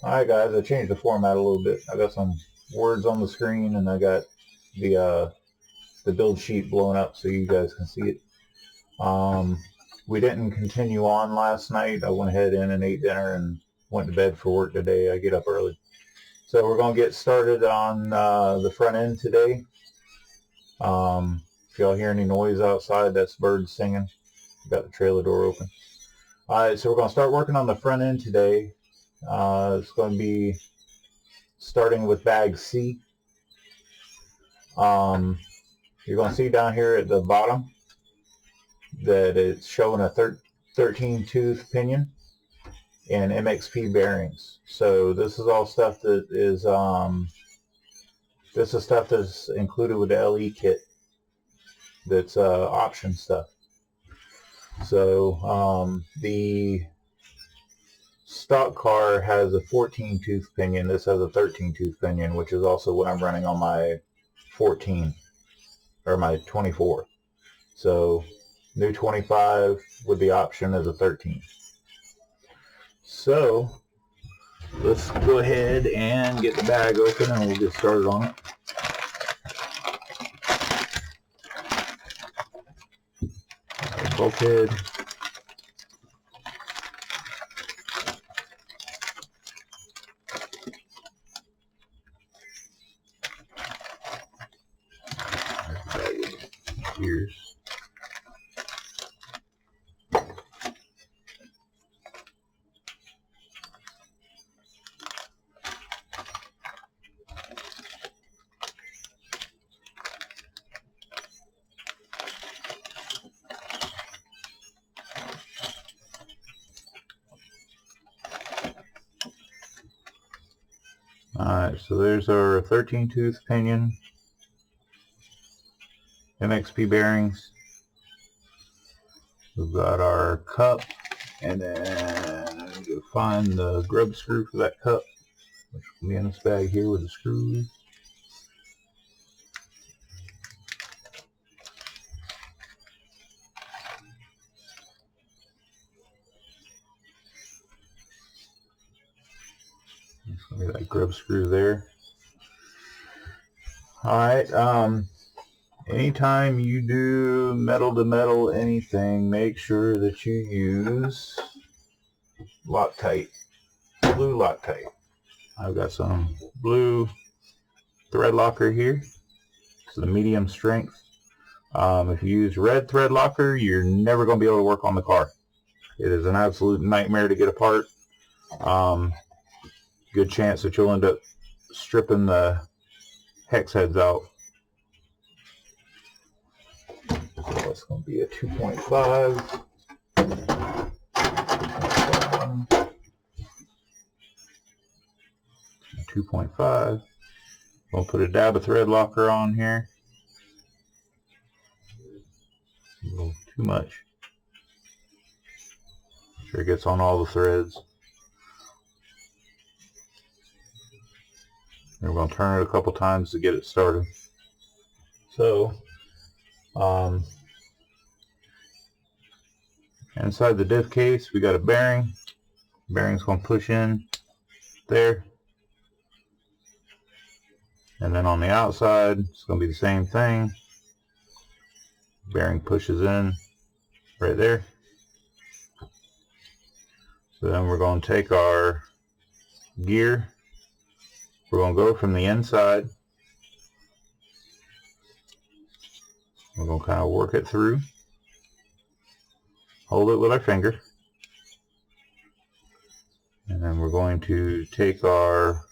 Alright guys, I changed the format a little bit. I got some words on the screen and I got the build sheet blown up so you guys can see it. We didn't continue on last night. I went ahead in and ate dinner and went to bed for work today. I get up early. So we're going to get started on the front end today. If y'all hear any noise outside, that's birds singing. Got the trailer door open. Alright, so we're going to start working on the front end today. It's going to be starting with bag C. You're going to see down here at the bottom that it's showing a 13 tooth pinion and MXP bearings. So this is all stuff that is this is stuff that's included with the LE kit. That's option stuff. So the stock car has a 14 tooth pinion. This has a 13 tooth pinion, which is also what I'm running on my 14 or my 24. So new 25 with the option as a 13. So let's go ahead and get the bag open and we'll get started on it. Bulkhead. Gears. Alright, so there's our 13 tooth pinion, MXP bearings. We've got our cup, and then I need to find the grub screw for that cup, which will be in this bag here with the screws. Look at that grub screw there. Alright, anytime you do metal to metal anything, make sure that you use Loctite, blue Loctite. I've got some blue thread locker here. It's the medium strength. If you use red thread locker, you're never going to be able to work on the car. It is an absolute nightmare to get apart. Good chance that you'll end up stripping the hex heads out. So it's going to be a 2.5. 2.5. We'll put a dab of thread locker on here. A little too much. Make sure it gets on all the threads. And we're going to turn it a couple times to get it started. So, inside the diff case, we got a bearing. Bearing's going to push in there. And then on the outside, it's going to be the same thing. Bearing pushes in right there. So then we're going to take our gear. We're going to go from the inside. We're going to kind of work it through. Hold it with our finger. And then we're going to take our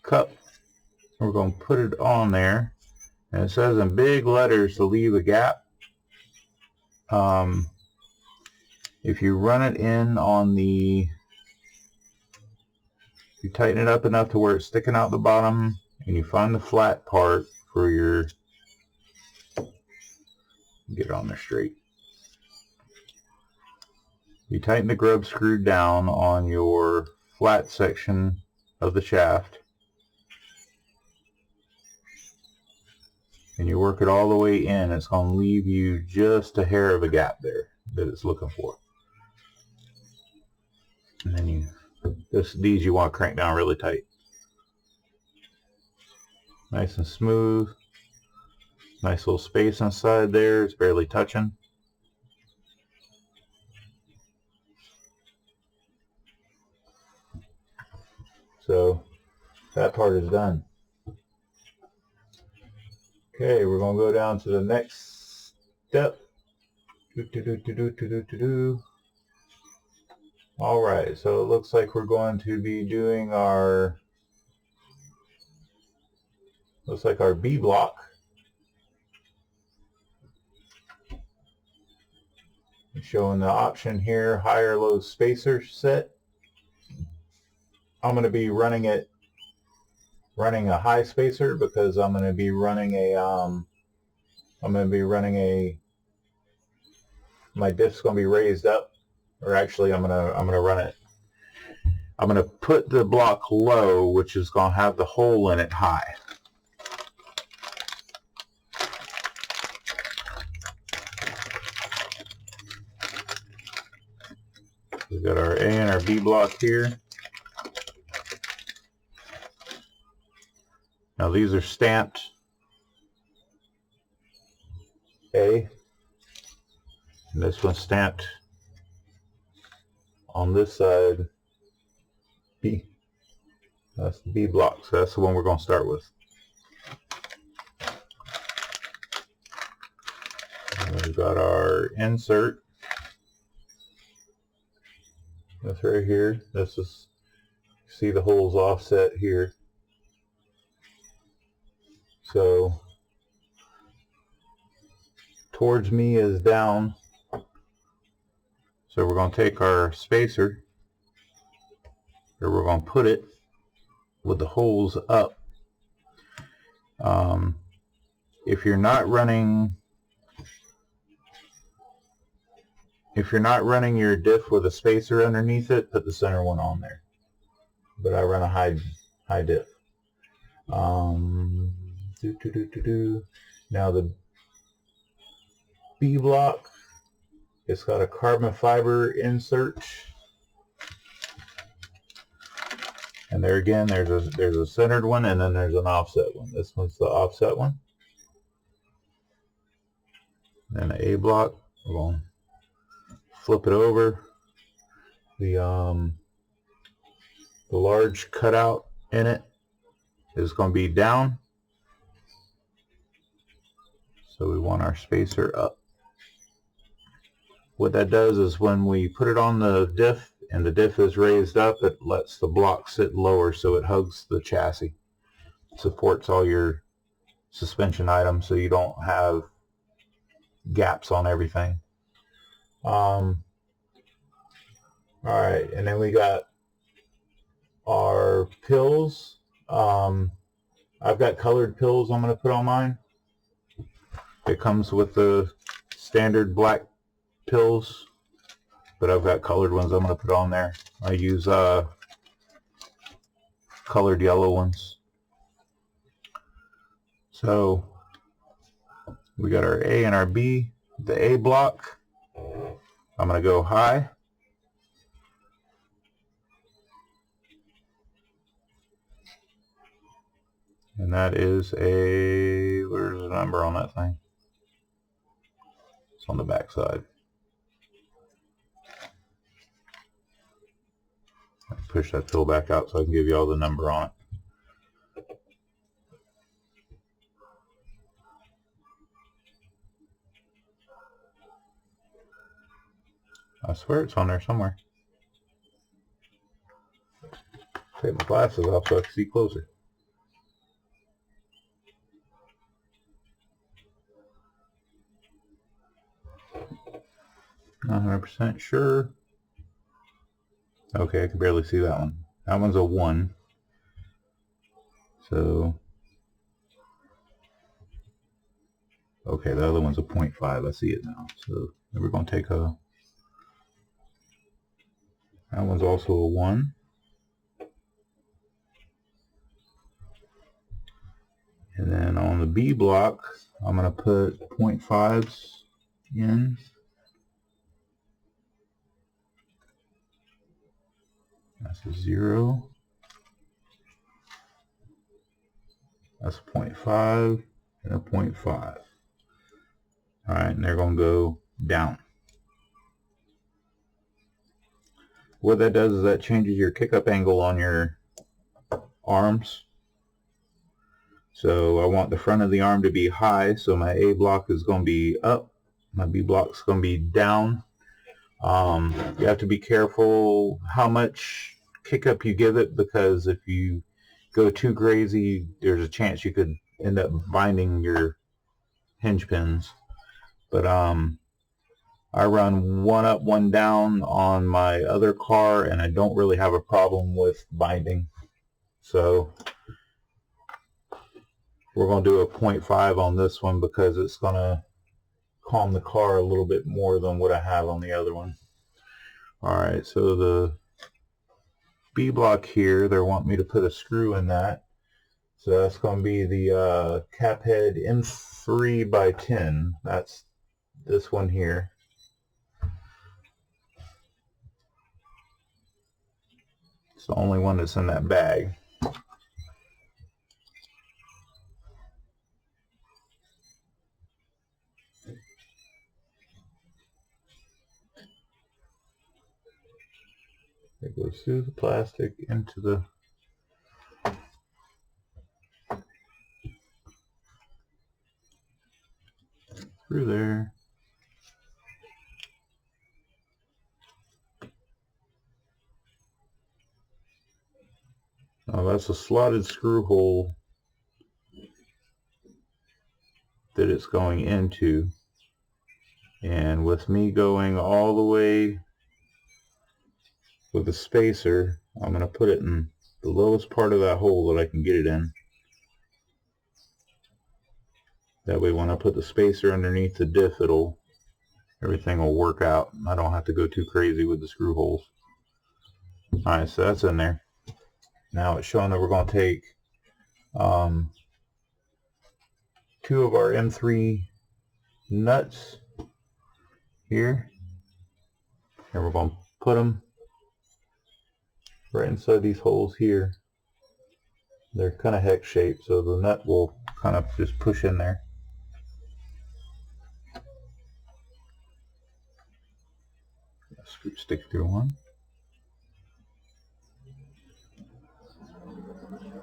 cup. We're going to put it on there. And it says in big letters to leave a gap. If you run it in on the, you tighten it up enough to where it's sticking out the bottom, and you find the flat part for your, get it on there straight. You tighten the grub screw down on your flat section of the shaft, and you work it all the way in. It's going to leave you just a hair of a gap there that it's looking for. And then you These you want to crank down really tight. Nice and smooth. Nice little space inside there. It's barely touching. So that part is done. Okay, we're going to go down to the next step. Alright, so it looks like we're going to be doing our, looks like our B block. Showing the option here, high or low spacer set. I'm going to be running a high spacer because I'm going to be running my diff's going to be raised up, or actually I'm going to run it. I'm going to put the block low, which is going to have the hole in it high. We've got our A and our B block here. Now these are stamped A, and this one's stamped on this side B. That's the B block, so that's the one we're going to start with. And we've got our insert. That's right here. This is, see the holes offset here. So towards me is down. So we're going to take our spacer, or we're going to put it with the holes up. If you're not running your diff with a spacer underneath it, put the center one on there. But I run a high diff. Now the B block, it's got a carbon fiber insert, and there again there's a centered one, and then there's an offset one. This one's the offset one. Then the A block, we're going to flip it over. The large cutout in it is going to be down, so we want our spacer up. What that does is when we put it on the diff and the diff is raised up, it lets the block sit lower so it hugs the chassis. It supports all your suspension items so you don't have gaps on everything. Alright, and then we got our pills. I've got colored pills I'm going to put on mine. It comes with the standard black pills, but I've got colored ones I'm going to put on there. I use colored yellow ones. So we got our A and our B. The A block, I'm going to go high. And that is where's the number on that thing? It's on the back side. Push that pill back out so I can give you all the number on it. I swear it's on there somewhere. Take my glasses off so I can see closer. Not 100% sure. Okay, I can barely see that one. That one's a 1. So, okay, the other one's a 0.5. I see it now. So we're going to take that one's also a 1. And then on the B block, I'm going to put 0.5s in. That's a 0. That's a 0.5 and a 0.5. All right, and they're going to go down. What that does is that changes your kick-up angle on your arms. So I want the front of the arm to be high, so my A block is going to be up, my B block is going to be down. You have to be careful how much kick-up you give it, because if you go too crazy, there's a chance you could end up binding your hinge pins. But I run one up, one down on my other car, and I don't really have a problem with binding. So we're going to do a 0.5 on this one because it's going to calm the car a little bit more than what I have on the other one. Alright, so the B block here, they want me to put a screw in that. So that's going to be the cap head M3 by 10. That's this one here. It's the only one that's in that bag. It goes through the plastic into the through there. Oh, that's a slotted screw hole that it's going into. And with me going all the way with a spacer, I'm going to put it in the lowest part of that hole that I can get it in. That way when I put the spacer underneath the diff, everything will work out. I don't have to go too crazy with the screw holes. Alright, so that's in there. Now it's showing that we're going to take 2 of our M3 nuts here, and we're going to put them right inside these holes here. They're kind of hex shaped, so the nut will kind of just push in there. Stick through one.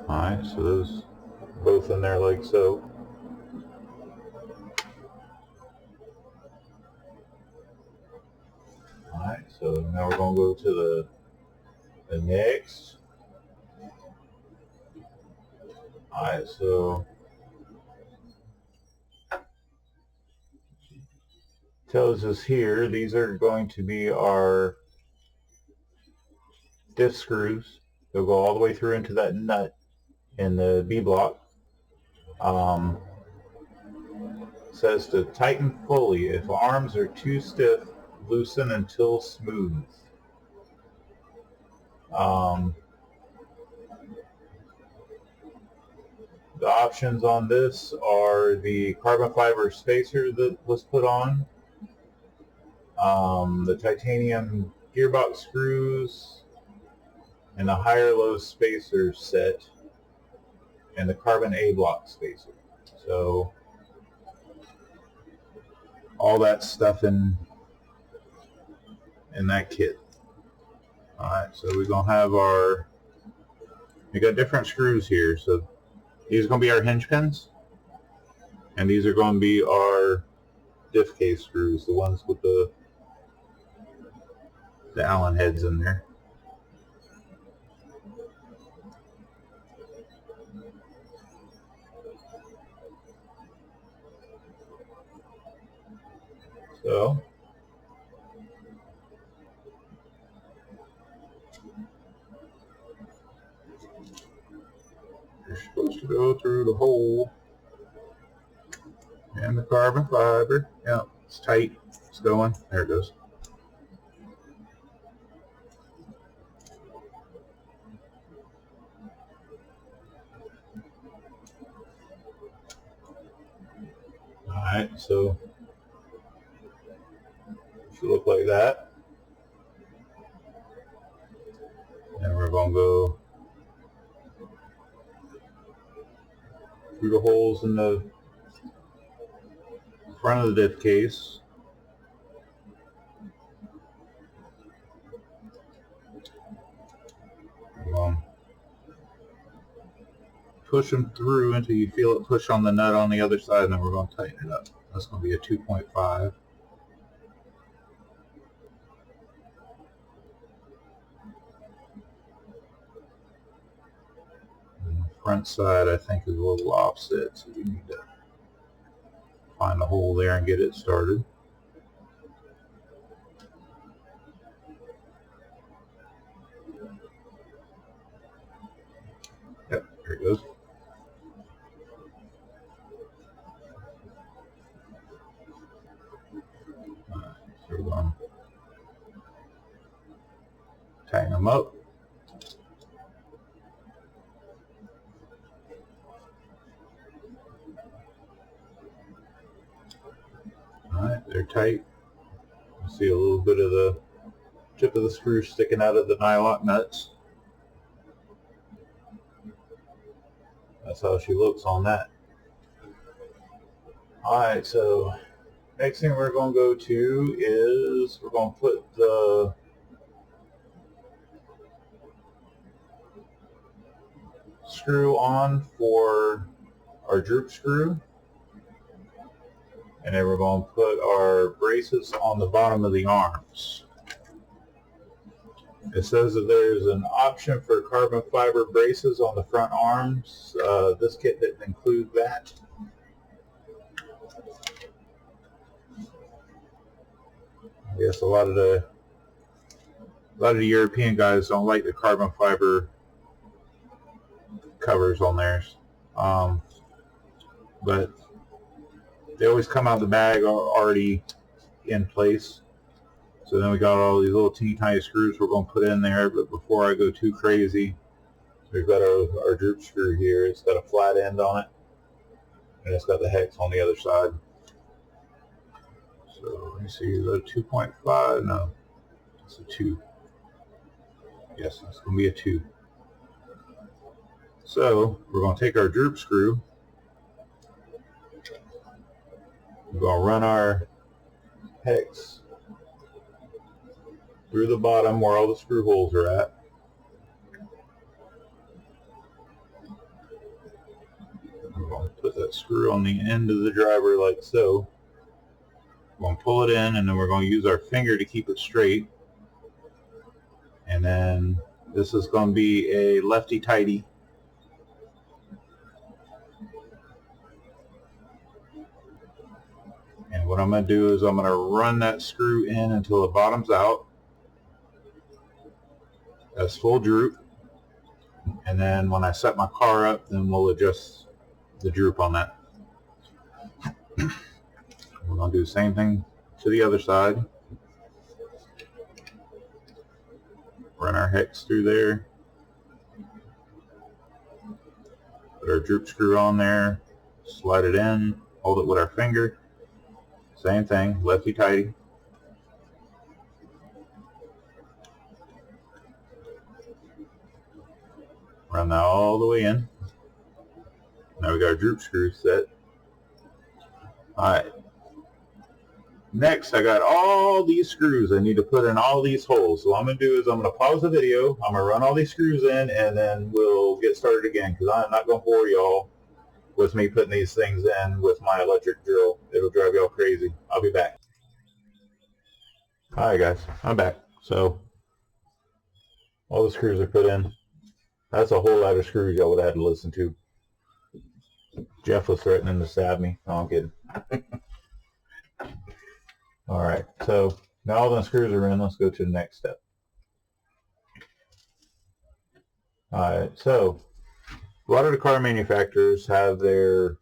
Alright, so those both in there like so. Alright, so now we're going to go to the next. Alright, so tells us here these are going to be our diff screws. They'll go all the way through into that nut in the B block. Says to tighten fully. If arms are too stiff, loosen until smooth. The options on this are the carbon fiber spacer that was put on, the titanium gearbox screws, and the higher-low spacer set, and the carbon A block spacer. So all that stuff in that kit. Alright, so we're going to have we got different screws here. So these are going to be our hinge pins, and these are going to be our diff case screws, the ones with the Allen heads in there. So you're supposed to go through the hole and the carbon fiber. Yeah, it's tight. It's going. There it goes. Alright, so it should look like that. And going to go through the holes in the front of the diff case. Push them through until you feel it push on the nut on the other side, and then we're going to tighten it up. That's going to be a 2.5. And the front side, I think, is a little offset, so you need to find a hole there and get it started. Yep, there it goes. So we're going to tighten them up. Alright, they're tight. You see a little bit of the tip of the screw sticking out of the nylock nuts. That's how she looks on that. Alright, so next thing we're going to go to is we're going to put the screw on for our droop screw, and then we're going to put our braces on the bottom of the arms. It says that there's an option for carbon fiber braces on the front arms. This kit didn't include that. I guess a lot of the European guys don't like the carbon fiber covers on theirs, but they always come out of the bag already in place. So then we got all these little teeny tiny screws we're going to put in there. But before I go too crazy, we've got our droop screw here. It's got a flat end on it, and it's got the hex on the other side. So let me see, is that a 2.5? No, it's a 2. Yes, it's going to be a 2. So we're going to take our droop screw. We're going to run our hex through the bottom where all the screw holes are at. We're going to put that screw on the end of the driver like so. We're going to pull it in, and then we're going to use our finger to keep it straight. And then this is going to be a lefty-tighty. And what I'm going to do is I'm going to run that screw in until the bottom's out. That's full droop. And then when I set my car up, then we'll adjust the droop on that. We're going to do the same thing to the other side. Run our hex through there. Put our droop screw on there. Slide it in. Hold it with our finger. Same thing, lefty-tighty. Run that all the way in. Now we got our droop screw set. Alright. Next, I got all these screws I need to put in all these holes. So what I'm going to do is I'm going to pause the video. I'm going to run all these screws in, and then we'll get started again, because I'm not going to bore y'all with me putting these things in with my electric drill. It'll drive y'all crazy. I'll be back. Alright guys, I'm back. So, all the screws are put in. That's a whole lot of screws y'all would have had to listen to. Jeff was threatening to stab me. No, I'm kidding. Alright, so now all the screws are in. Let's go to the next step. Alright, so a lot of the car manufacturers have their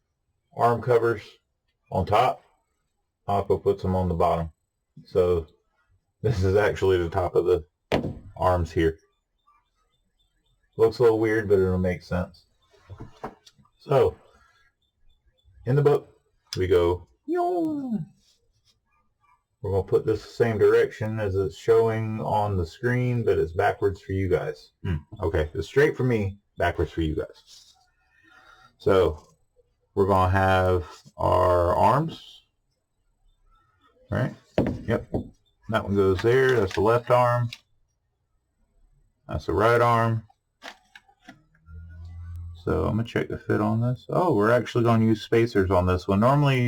arm covers on top. Mayako puts them on the bottom. So this is actually the top of the arms here. Looks a little weird, but it'll make sense. So in the book we go, We're going to put this the same direction as it's showing on the screen, but it's backwards for you guys. Okay, it's straight for me, backwards for you guys. So we're going to have our arms, right? Yep, that one goes there. That's the left arm. That's the right arm. So I'm going to check the fit on this. Oh, we're actually going to use spacers on this one. Normally,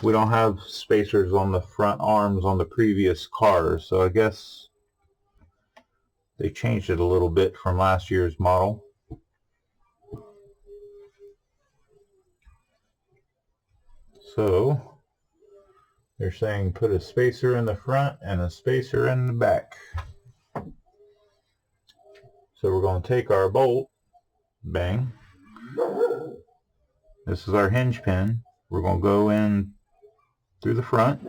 we don't have spacers on the front arms on the previous cars, so I guess they changed it a little bit from last year's model. So they're saying put a spacer in the front and a spacer in the back. So we're going to take our bolt, bang. This is our hinge pin. We're going to go in through the front,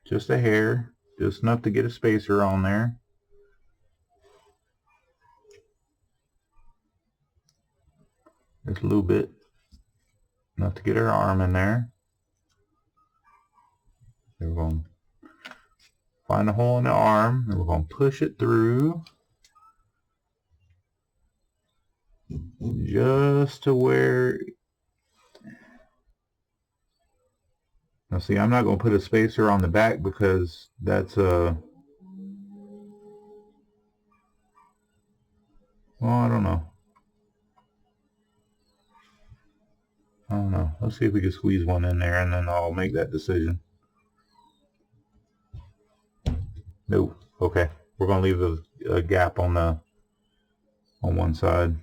just a hair, just enough to get a spacer on there. Just a little bit, enough to get our arm in there. Then we're going to find a hole in the arm, and we're going to push it through just to where. Now see, I'm not going to put a spacer on the back because that's a, well, I don't know. Let's see if we can squeeze one in there, and then I'll make that decision. Nope. Okay, we're going to leave a gap on one side.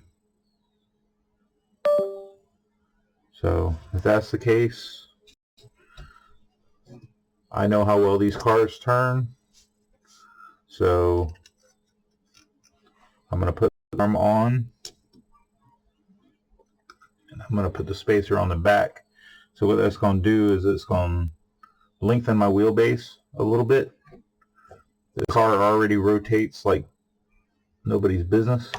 So if that's the case, I know how well these cars turn, so I'm going to put the arm on, and I'm going to put the spacer on the back. So what that's going to do is it's going to lengthen my wheelbase a little bit. The car already rotates like nobody's business,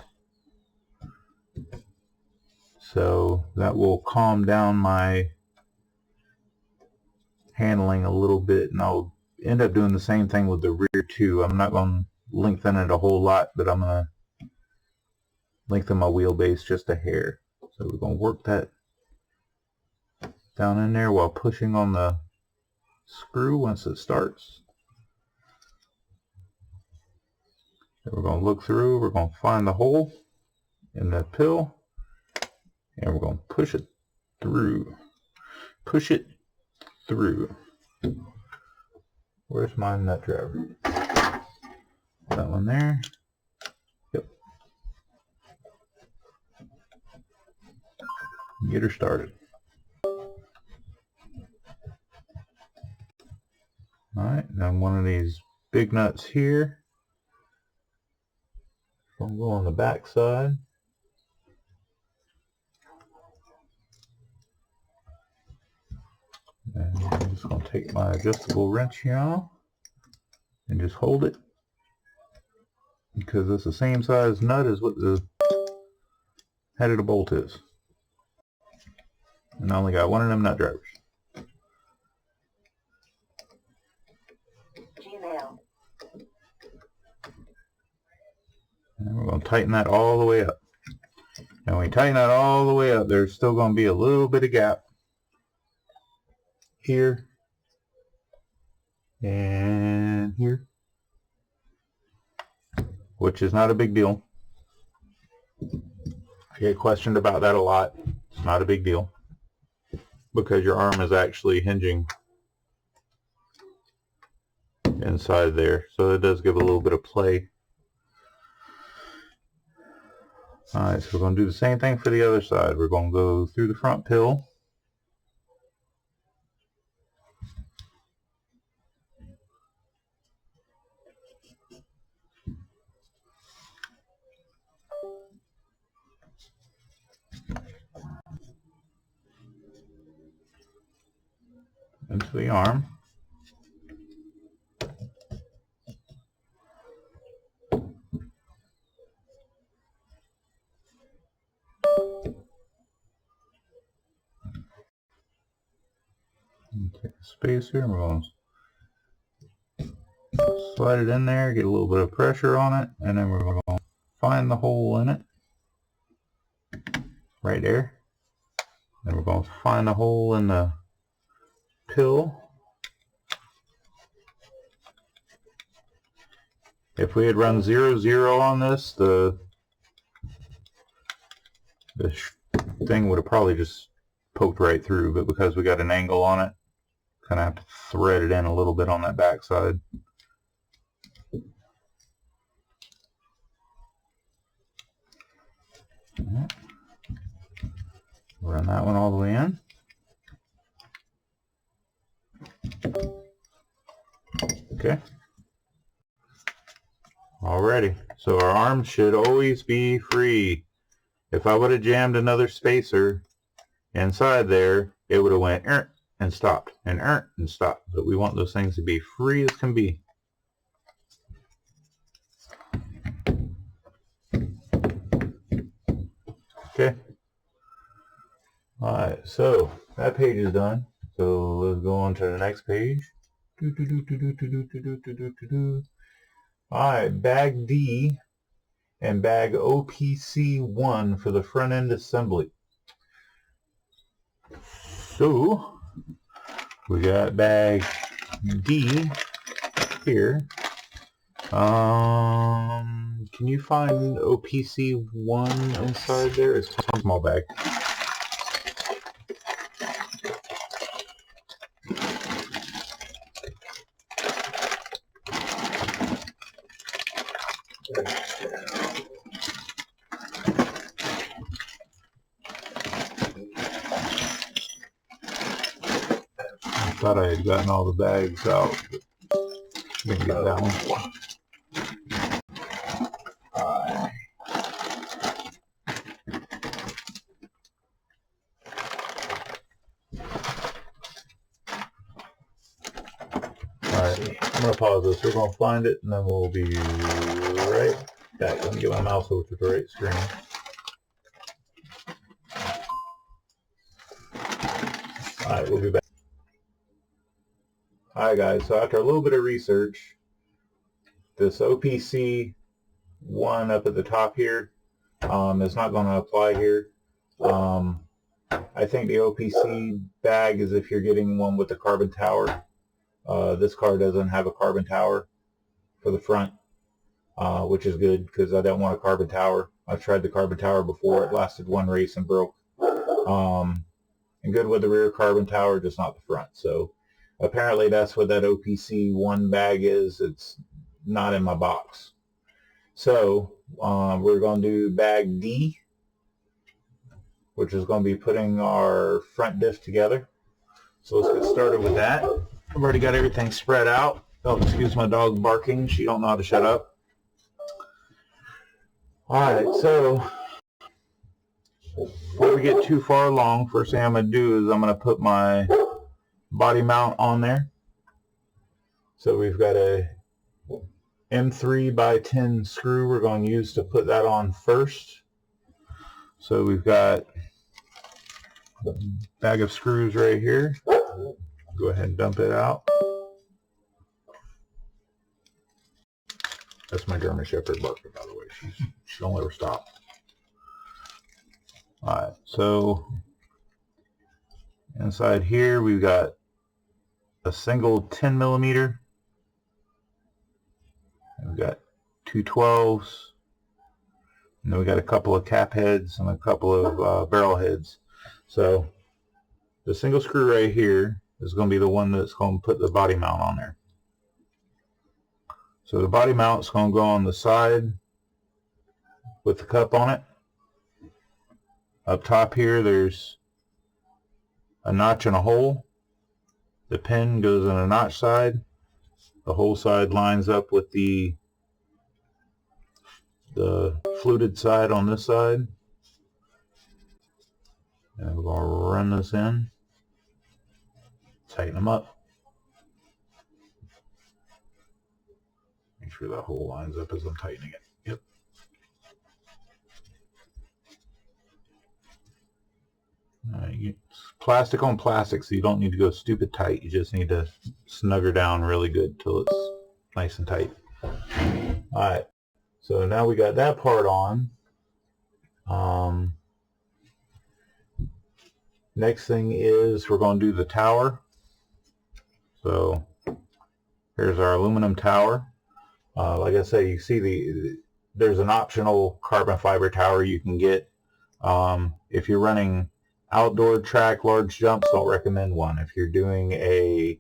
so that will calm down my handling a little bit, and I'll end up doing the same thing with the rear too. I'm not going to lengthen it a whole lot, but I'm going to lengthen my wheelbase just a hair. So we're going to work that down in there while pushing on the screw once it starts. Then we're going to look through, we're going to find the hole in the pill, and we're going to push it through. Push it through. Where's my nut driver? That one there. Yep. Get her started. Alright, now one of these big nuts here. I'll go on the back side. And I'm just going to take my adjustable wrench here and just hold it, because it's the same size nut as what the head of the bolt is. And I only got one of them nut drivers. And we're going to tighten that all the way up. And when we tighten that all the way up, there's still going to be a little bit of gap here and here, which is not a big deal. I get questioned about that a lot. It's not a big deal because your arm is actually hinging inside there, so it does give a little bit of play. Alright, so we're going to do the same thing for the other side. We're going to go through the front pill. Into the arm. spacer, and we're going to slide it in there, get a little bit of pressure on it, and then we're going to find the hole in it right there. Then we're going to find the hole in the pill. If we had run 0-0 on this, the thing would have probably just poked right through, but because we got an angle on it, kind of have to thread it in a little bit on that back side. Run that one all the way in. Okay. Alrighty. So our arms should always be free. If I would have jammed another spacer inside there, it would have went and stopped and stopped. But we want those things to be free as can be. Okay. Alright, so that page is done. So let's go on to the next page. Alright, bag D and bag OPC1 for the front end assembly. So we got bag D here. Can you find OPC1 inside there? It's a small bag. I thought I had gotten all the bags out, but didn't get that one. Alright, I'm going to pause this. We're going to find it and then we'll be right back. Let me get my mouse over to the right screen. Alright, we'll be back. Alright guys, so after a little bit of research, this OPC 1 up at the top here is not going to apply here. I think the OPC bag is if you're getting one with the carbon tower. This car doesn't have a carbon tower for the front, which is good because I don't want a carbon tower. I've tried the carbon tower before. It lasted one race and broke. And good with the rear carbon tower, just not the front. So apparently that's what that OPC 1 bag is. It's not in my box. So we're going to do bag D, which is going to be putting our front diff together. So let's get started with that. I've already got everything spread out. Oh, excuse my dog barking. She don't know how to shut up. Alright, so before we get too far along, first thing I'm going to do is I'm going to put my body mount on there. So we've got a M3 by 10 screw we're going to use to put that on first. So we've got a bag of screws right here. Go ahead and dump it out. That's my German Shepherd barking, by the way. She don't ever stop. Alright, so inside here we've got a single 10 millimeter. We've got two 12s. And then we got a couple of cap heads and a couple of barrel heads. So the single screw right here is going to be the one that's going to put the body mount on there. So the body mount is going to go on the side with the cup on it. Up top here there's a notch and a hole. The pin goes in a notch side. The hole side lines up with the fluted side on this side. And we're going to run this in. Tighten them up. Make sure that hole lines up as I'm tightening it. Yep. Alright, plastic on plastic, so you don't need to go stupid tight. You just need to snug her down really good till it's nice and tight. Alright, so now we got that part on. Next thing is we're going to do the tower. So here's our aluminum tower. Like I say, you see there's an optional carbon fiber tower you can get. If you're running outdoor track, large jumps, don't recommend one. If you're doing a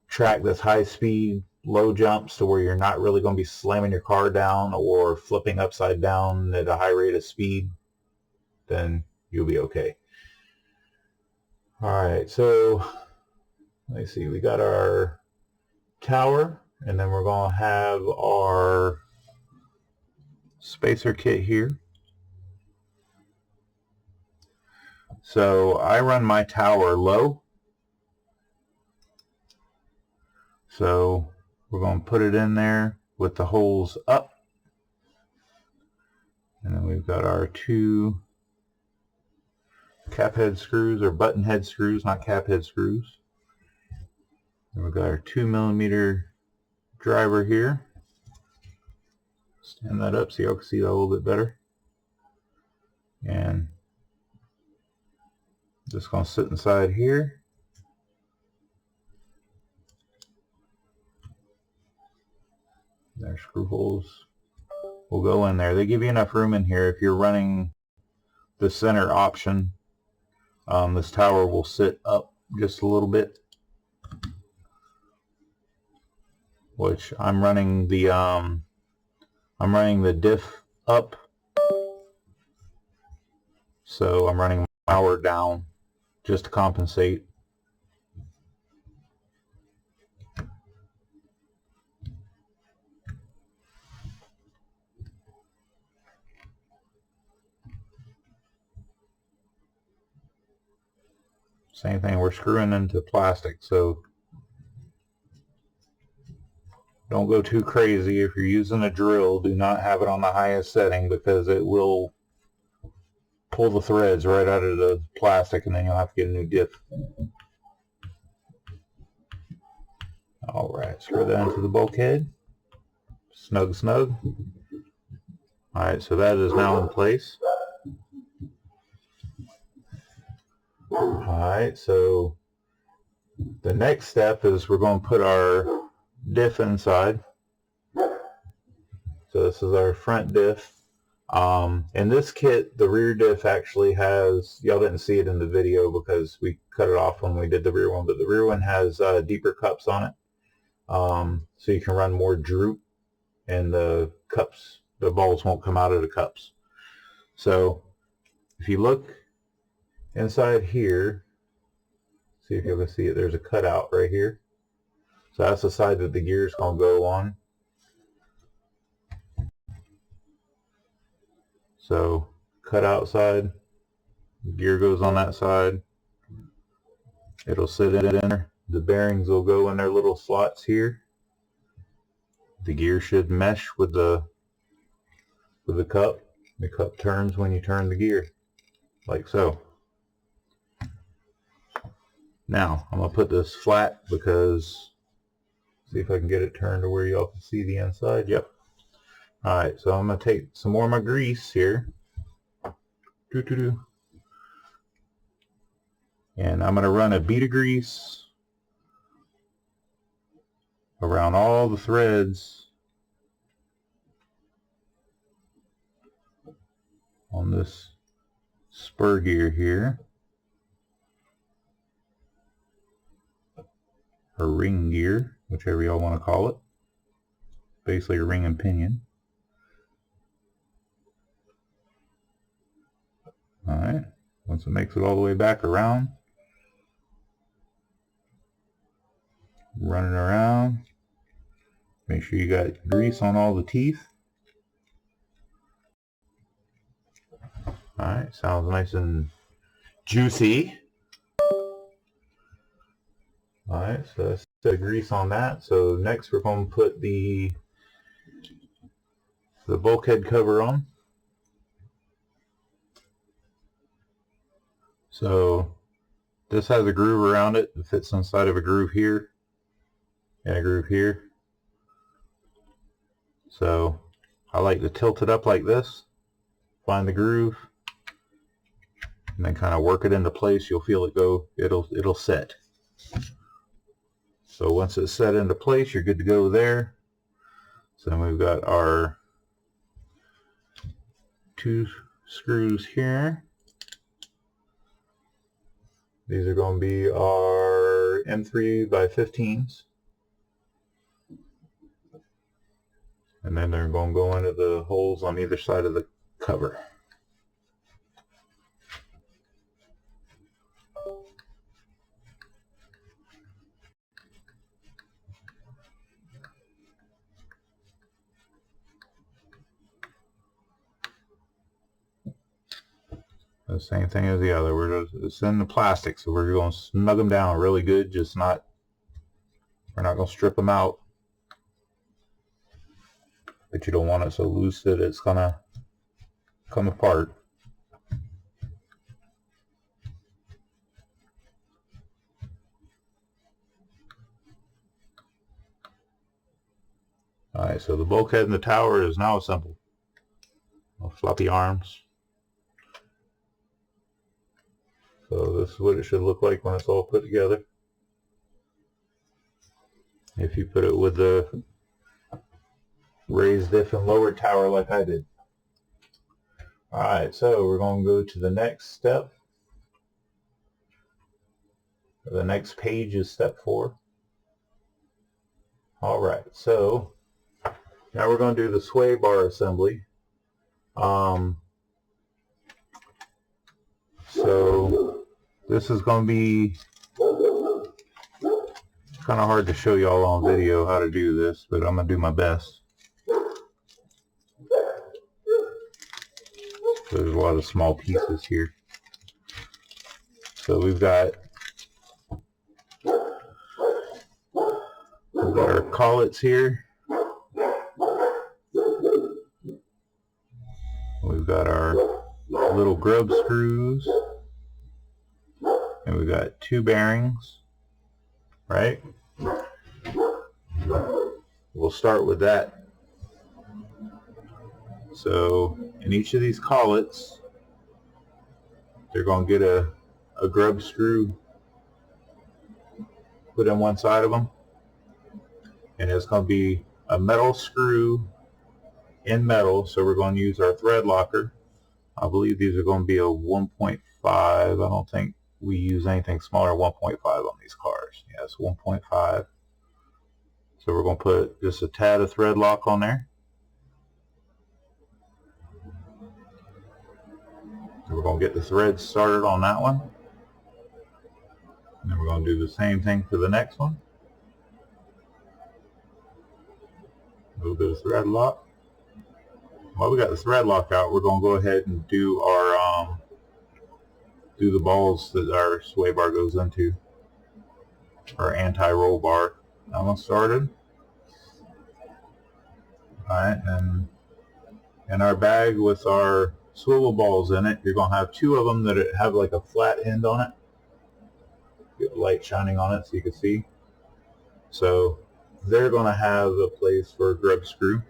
track that's high speed, low jumps to where you're not really going to be slamming your car down or flipping upside down at a high rate of speed, then you'll be okay. Alright, so let's see, we got our tower, and then we're going to have our spacer kit here. So I run my tower low. So we're going to put it in there with the holes up. And then we've got our 2 cap head screws, or button head screws, not cap head screws. And we've got our 2mm driver here. Stand that up so y'all can see that a little bit better. And just going to sit inside here. Their screw holes will go in there. They give you enough room in here. If you're running the center option, this tower will sit up just a little bit, which I'm running the diff up, so I'm running my power down just to compensate. Same thing, we're screwing into plastic, so don't go too crazy. If you're using a drill, do not have it on the highest setting, because it will pull the threads right out of the plastic, and then you'll have to get a new diff. Alright, screw that into the bulkhead. Snug, snug. Alright, so that is now in place. Alright, so the next step is we're going to put our diff inside. So this is our front diff. In this kit, the rear diff actually has, y'all didn't see it in the video because we cut it off when we did the rear one, but the rear one has deeper cups on it. So you can run more droop, and the cups, the balls won't come out of the cups. So if you look inside here, see if you can see it, there's a cutout right here. So that's the side that the gear is going to go on. So cutout side, gear goes on that side. It'll sit in there. The bearings will go in their little slots here. The gear should mesh with the cup. The cup turns when you turn the gear, like so. Now I'm gonna put this flat because, see if I can get it turned to where y'all can see the inside. Yep. Alright, so I'm gonna take some more of my grease here. And I'm gonna run a bead of grease around all the threads on this spur gear here, or ring gear, whichever y'all want to call it. Basically a ring and pinion. Alright, once it makes it all the way back around, run it around. Make sure you got grease on all the teeth. Alright, sounds nice and juicy. Alright, so that's the grease on that. So next we're going to put the bulkhead cover on. So This has a groove around it. It fits inside of a groove here and a groove here. So I like to tilt it up like this, find the groove, and then kind of work it into place. You'll feel it go, it'll set. So once it's set into place, you're good to go there. So then we've got our 2 screws here. These are going to be our M3x15s. And then they're going to go into the holes on either side of the cover. The same thing as the other. It's in the plastic, so we're going to snug them down really good. We're not going to strip them out, but you don't want it so loose that it's going to come apart. Alright, so the bulkhead and the tower is now assembled. Floppy arms. So this is what it should look like when it's all put together. If you put it with the raised diff and lowered tower like I did. Alright, so we're going to go to the next step. The next page is step 4. Alright, so now we're going to do the sway bar assembly. So this is going to be kind of hard to show y'all on video how to do this, but I'm going to do my best. So there's a lot of small pieces here. So we've got our collets here. We've got our little grub screws. And we've got 2 bearings, right? We'll start with that. So in each of these collets, they're going to get a grub screw put in one side of them. And it's going to be a metal screw in metal. So we're going to use our thread locker. I believe these are going to be a 1.5. I don't think we use anything smaller than 1.5 on these cars. Yes, 1.5. So we're going to put just a tad of thread lock on there. So we're going to get the threads started on that one. And then we're going to do the same thing for the next one. A little bit of thread lock. While we got the thread lock out, we're going to go ahead and do our do the balls that our sway bar goes into, our anti-roll bar. That one started. Alright, and in our bag with our swivel balls in it, you're going to have 2 of them that have like a flat end on it. Get light shining on it so you can see. So they're going to have a place for a grub screw.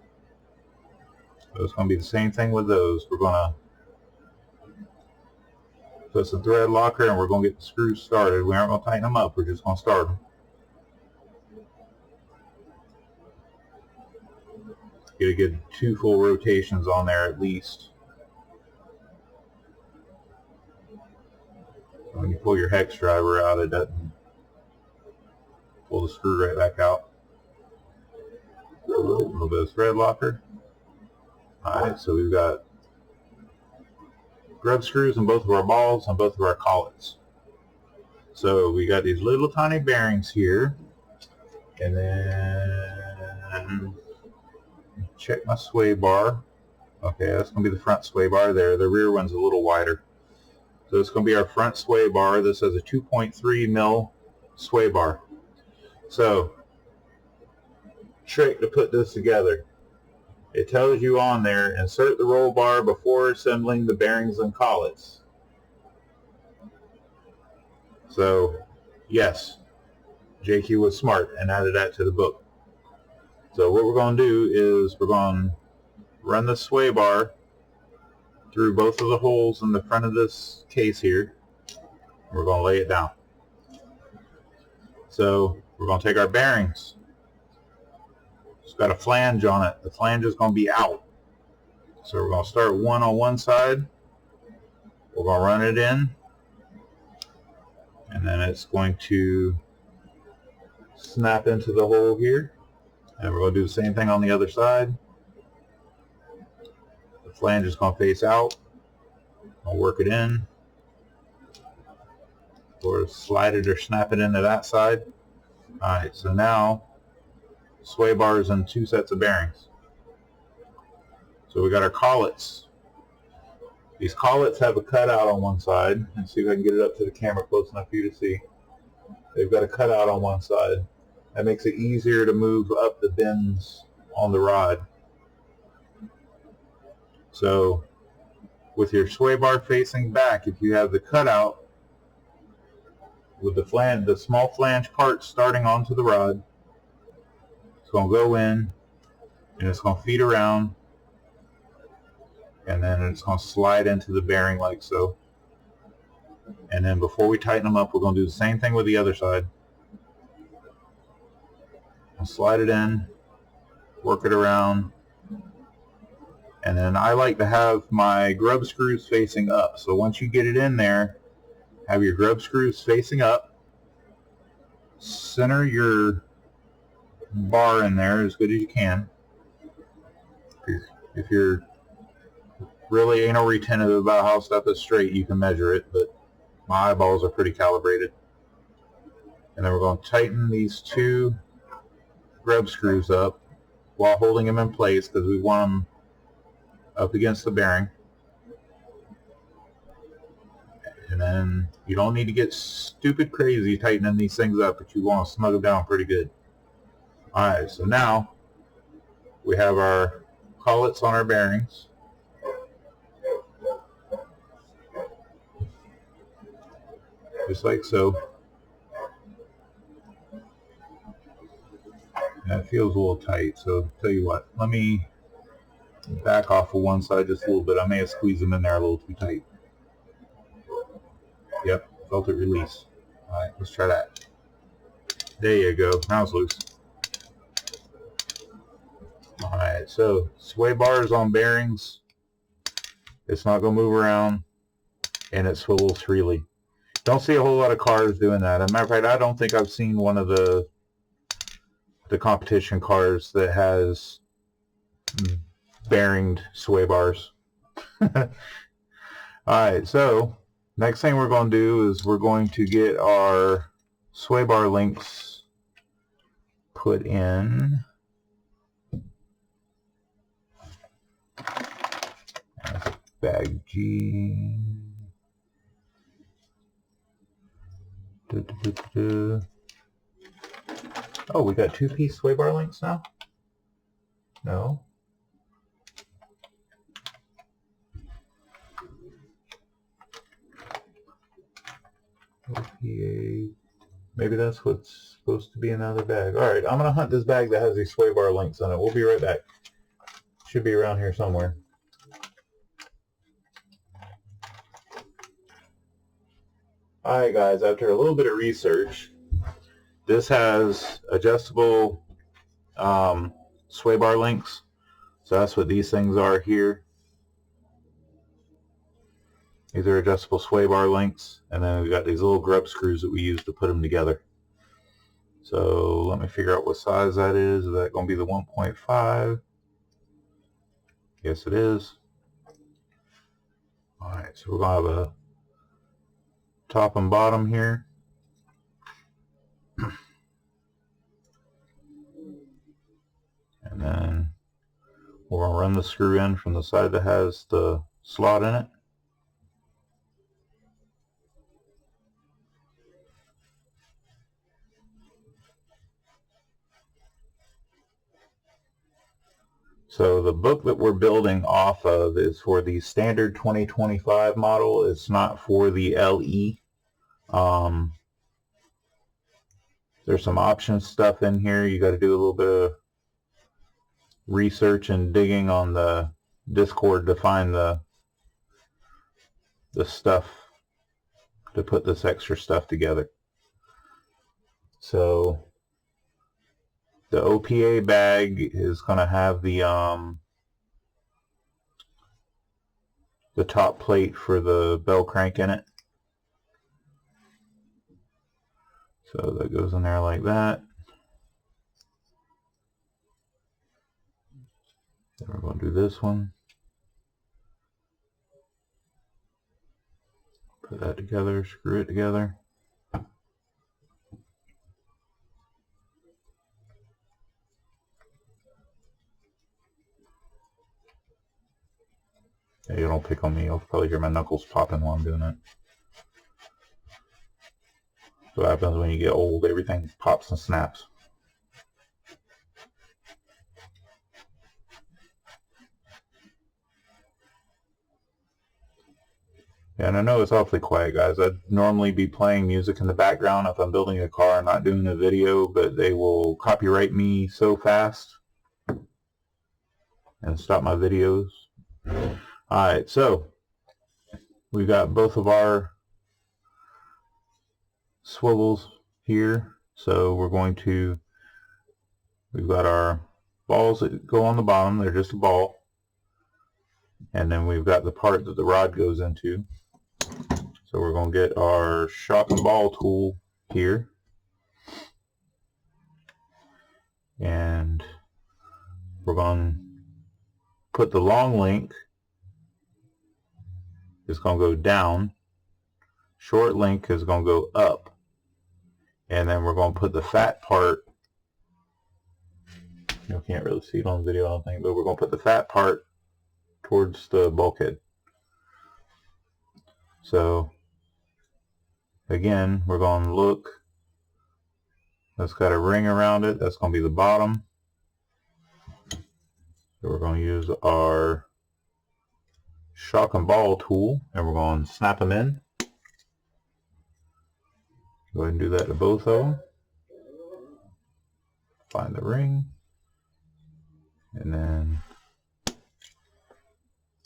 So it's going to be the same thing with those. We're going to put some thread locker and we're going to get the screws started. We aren't going to tighten them up. We're just going to start them. Get a good 2 full rotations on there at least. When you pull your hex driver out, it doesn't pull the screw right back out. A little bit of thread locker. Alright, so we've got grub screws in both of our balls and both of our collets. So we got these little tiny bearings here, and then check my sway bar. Okay, that's going to be the front sway bar there. The rear one's a little wider. So it's going to be our front sway bar. This has a 2.3 mil sway bar. So, trick to put this together. It tells you on there, insert the roll bar before assembling the bearings and collets. So yes, JQ was smart and added that to the book. So what we're going to do is we're going to run the sway bar through both of the holes in the front of this case here. We're going to lay it down. So we're going to take our bearings. It's got a flange on it. The flange is going to be out. So we're going to start one on one side. We're going to run it in. And then it's going to snap into the hole here. And we're going to do the same thing on the other side. The flange is going to face out. I'll work it in. Or slide it or snap it into that side. Alright, so now sway bars and 2 sets of bearings. So we got our collets. These collets have a cutout on one side. Let's see if I can get it up to the camera close enough for you to see. They've got a cutout on one side. That makes it easier to move up the bends on the rod. So with your sway bar facing back, if you have the cutout with the small flange part starting onto the rod, it's going to go in and it's going to feed around, and then it's going to slide into the bearing like so. And then before we tighten them up, we're going to do the same thing with the other side. I'll slide it in, work it around, and then I like to have my grub screws facing up. So once you get it in there, have your grub screws facing up, center your bar in there as good as you can. If you're really anal retentive about how stuff is straight, you can measure it, but my eyeballs are pretty calibrated. And then we're going to tighten these 2 grub screws up while holding them in place because we want them up against the bearing. And then you don't need to get stupid crazy tightening these things up, but you want to snug them down pretty good. Alright, so now we have our collets on our bearings. Just like so. That feels a little tight, so tell you what, let me back off of one side just a little bit. I may have squeezed them in there a little too tight. Yep, felt it release. Alright, let's try that. There you go, now it's loose. Alright, so sway bars on bearings. It's not going to move around, and it swivels freely. Don't see a whole lot of cars doing that. As a matter of fact, I don't think I've seen one of the competition cars that has bearinged sway bars. Alright, so next thing we're going to do is we're going to get our sway bar links put in. Bag G. Oh, we got 2-piece sway bar links now? No. OPA. Maybe that's what's supposed to be in another bag. Alright, I'm going to hunt this bag that has these sway bar links on it. We'll be right back. Should be around here somewhere. Alright guys, after a little bit of research, this has adjustable sway bar links. So that's what these things are here. These are adjustable sway bar links, and then we've got these little grub screws that we use to put them together. So let me figure out what size that is. Is that going to be the 1.5? Yes, it is. Alright, so we're going to have a top and bottom here. And then we're going to run the screw in from the side that has the slot in it. So the book that we're building off of is for the standard 2025 model. It's not for the LE. There's some option stuff in here. You got to do a little bit of research and digging on the Discord to find the stuff to put this extra stuff together. So the OPA bag is going to have the top plate for the bell crank in it. So that goes in there like that. Then we're going to do this one. Put that together, screw it together. Hey, you don't pick on me. You'll probably hear my knuckles popping while I'm doing it. So what happens when you get old, everything pops and snaps. Yeah, and I know it's awfully quiet, guys. I'd normally be playing music in the background if I'm building a car and not doing a video, but they will copyright me so fast and stop my videos. Alright, so we've got both of our swivels here. So we've got our balls that go on the bottom. They're just a ball. And then we've got the part that the rod goes into. So we're going to get our shock and ball tool here. And we're going to put the long link. It's going to go down. Short link is going to go up. And then we're going to put the fat part. You can't really see it on the video, I don't think, but we're going to put the fat part towards the bulkhead. So again, we're going to look. That's got a ring around it. That's going to be the bottom. So we're going to use our shock and ball tool, and we're going to snap them in. Go ahead and do that to both of them. Find the ring. And then,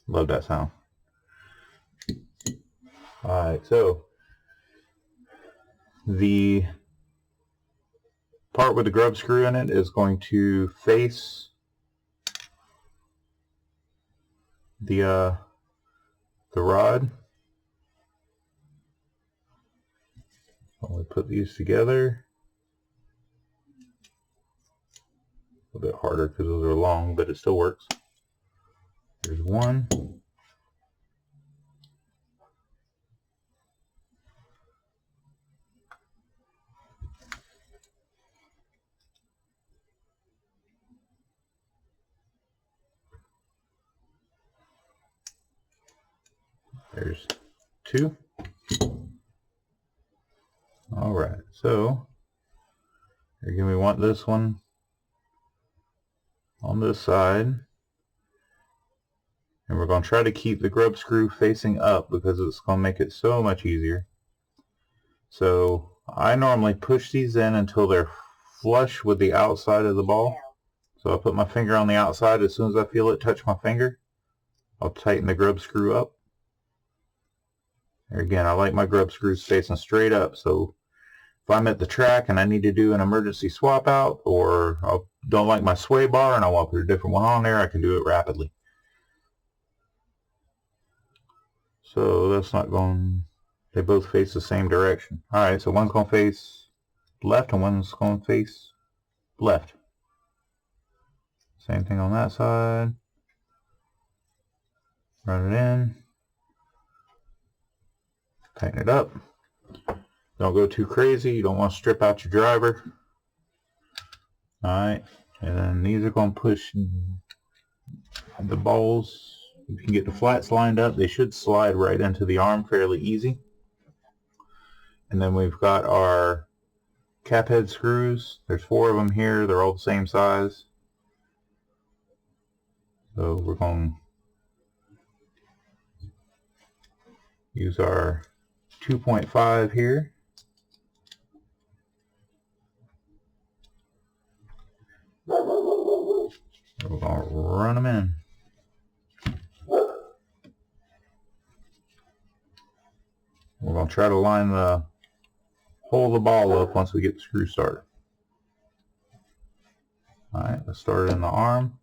love that sound. Alright, so the part with the grub screw in it is going to face the rod. So we put these together. A little bit harder because those are long, but it still works. There's one. There's two. Alright, so again, we want this one on this side, and we're going to try to keep the grub screw facing up because it's going to make it so much easier. So I normally push these in until they're flush with the outside of the ball. So I put my finger on the outside. As soon as I feel it touch my finger, I'll tighten the grub screw up. Again, I like my grub screws facing straight up, so if I'm at the track and I need to do an emergency swap out, or I don't like my sway bar and I want to put a different one on there, I can do it rapidly. So that's not going, they both face the same direction. Alright, so one's going to face left and one's going to face left. Same thing on that side. Run it in. Tighten it up. Don't go too crazy. You don't want to strip out your driver. Alright, and then these are going to push the balls. If you can get the flats lined up, they should slide right into the arm fairly easy. And then we've got our cap head screws. There's 4 of them here. They're all the same size. So we're going to use our 2.5 here. We're going to run them in. We're going to try to line the hole of the ball up once we get the screw started. Alright, let's start it in the arm.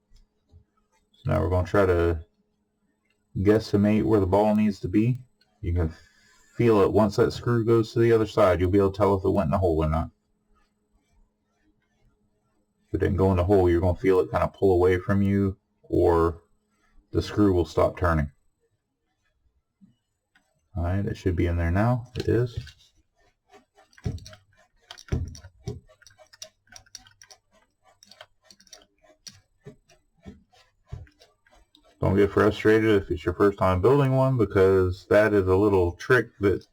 So now we're going to try to guesstimate where the ball needs to be. You can feel it once that screw goes to the other side. You'll be able to tell if it went in the hole or not. If it didn't go in the hole, you're going to feel it kind of pull away from you, or the screw will stop turning. Alright, it should be in there now. It is. Don't get frustrated if it's your first time building one, because that is a little trick that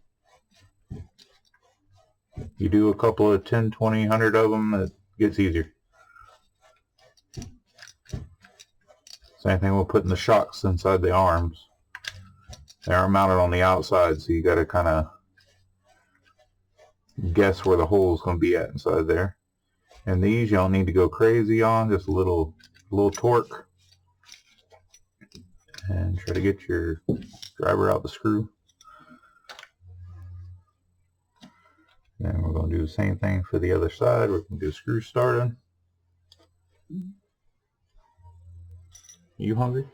you do a couple of 10, 20, 100 of them, it gets easier. Same thing with putting the shocks inside the arms. They aren't mounted on the outside, so you got to kind of guess where the hole is going to be at inside there. And these you don't need to go crazy on, just a little torque. And try to get your driver out the screw. Then we're going to do the same thing for the other side. We're going to do screw starting. You hungry?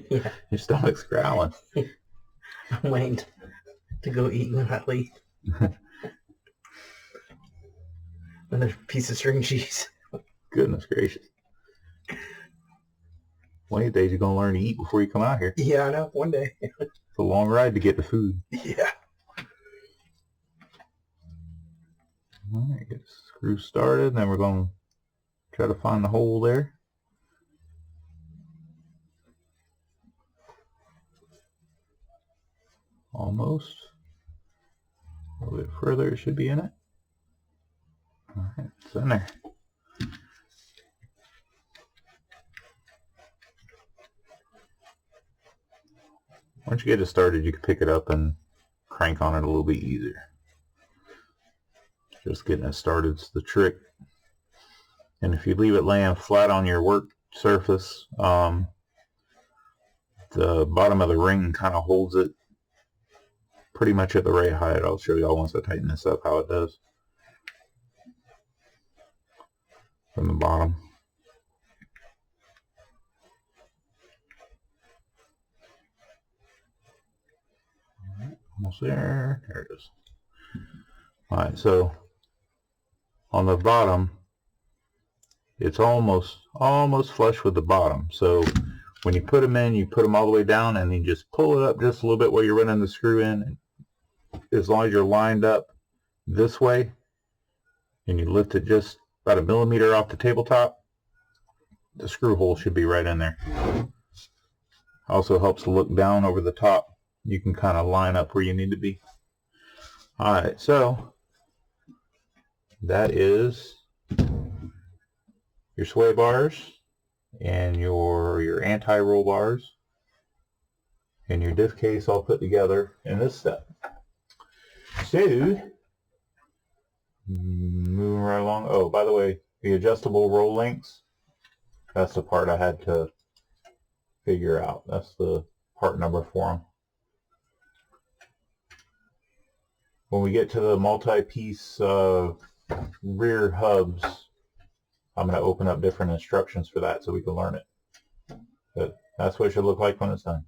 Yeah. Your stomach's growling. I'm waiting to go eat when I leave. Another piece of string cheese. Goodness gracious. One of these days you're going to learn to eat before you come out here. Yeah, I know. One day. It's a long ride to get the food. Yeah. Alright, get the screw started, and then we're going to try to find the hole there. Almost. A little bit further, it should be in it. Alright, it's in there. Once you get it started, you can pick it up and crank on it a little bit easier. Just getting it started is the trick. And if you leave it laying flat on your work surface, the bottom of the ring kind of holds it pretty much at the right height. I'll show y'all once I tighten this up how it does from the bottom. Almost there. There it is. Alright, so on the bottom, it's almost flush with the bottom. So when you put them in, you put them all the way down, and you just pull it up just a little bit while you're running the screw in. And as long as you're lined up this way, and you lift it just about 1 millimeter off the tabletop, the screw hole should be right in there. Also helps to look down over the top. You can kind of line up where you need to be. Alright, so that is your sway bars and your anti-roll bars and your diff case all put together in this step. So, moving right along. Oh, by the way, the adjustable roll links, that's the part I had to figure out. That's the part number for them. When we get to the multi-piece rear hubs, I'm going to open up different instructions for that so we can learn it. But that's what it should look like when it's done.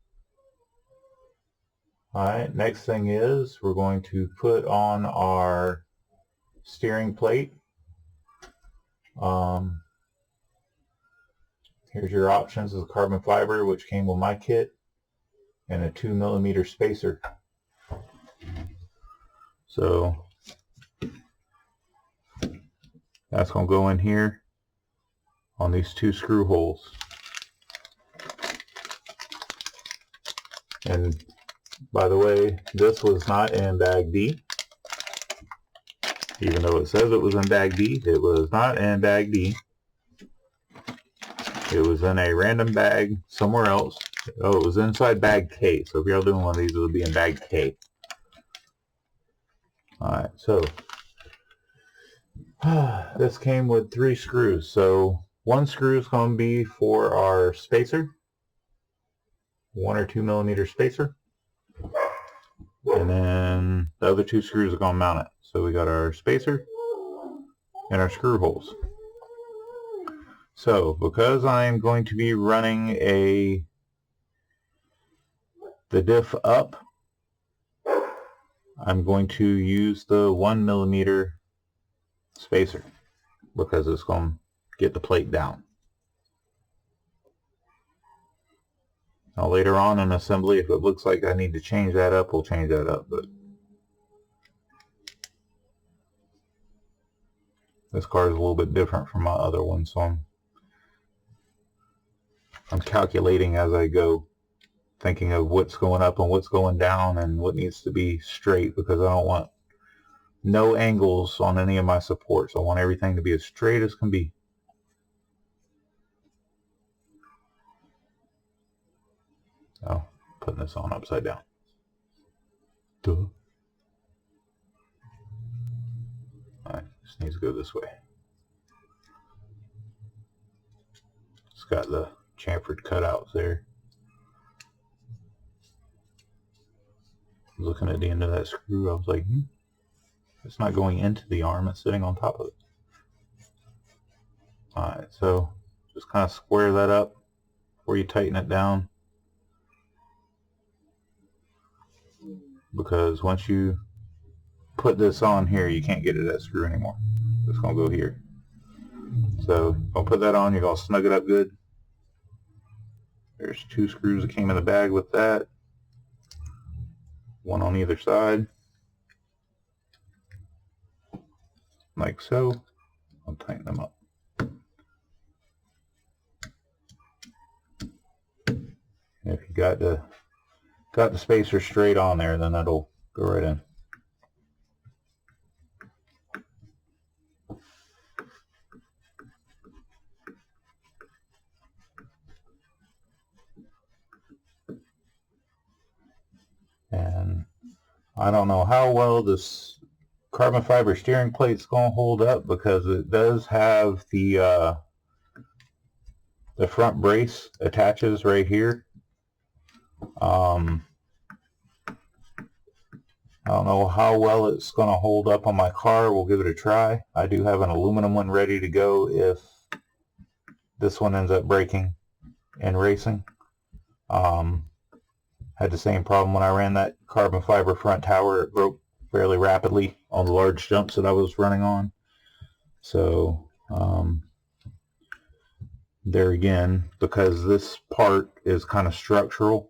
Alright, next thing is we're going to put on our steering plate. Here's your options: is carbon fiber, which came with my kit, and a 2 millimeter spacer. So that's going to go in here on these 2 screw holes. And by the way, this was not in bag D. Even though it says it was in bag D, it was not in bag D. It was in a random bag somewhere else. Oh, it was inside bag K. So if y'all doing one of these, it would be in bag K. Alright, so this came with 3 screws. So one screw is going to be for our spacer, 1 or 2 millimeter spacer, and then the other 2 screws are going to mount it. So we got our spacer and our screw holes. So because I'm going to be running the diff up, I'm going to use the 1 millimeter spacer because it's going to get the plate down. Now later on in assembly, if it looks like I need to change that up, we'll change that up. But this car is a little bit different from my other one, so I'm calculating as I go, thinking of what's going up and what's going down and what needs to be straight, because I don't want no angles on any of my supports. I want everything to be as straight as can be. Oh, putting this on upside down. Duh. Alright, this needs to go this way. It's got the chamfered cutouts there. Looking at the end of that screw, I was like, it's not going into the arm, it's sitting on top of it. Alright, so just kind of square that up before you tighten it down. Because once you put this on here, you can't get at that screw anymore. It's going to go here. So I'll put that on, you're going to snug it up good. There's 2 screws that came in the bag with that. 1 on either side. Like so. I'll tighten them up. And if you got the spacer straight on there, then that'll go right in. And I don't know how well this carbon fiber steering plate's going to hold up, because it does have the front brace attaches right here. I don't know how well it's going to hold up on my car. We'll give it a try. I do have an aluminum one ready to go if this one ends up breaking in racing. Had the same problem when I ran that carbon fiber front tower. It broke fairly rapidly on the large jumps that I was running on. So there again, because this part is kind of structural,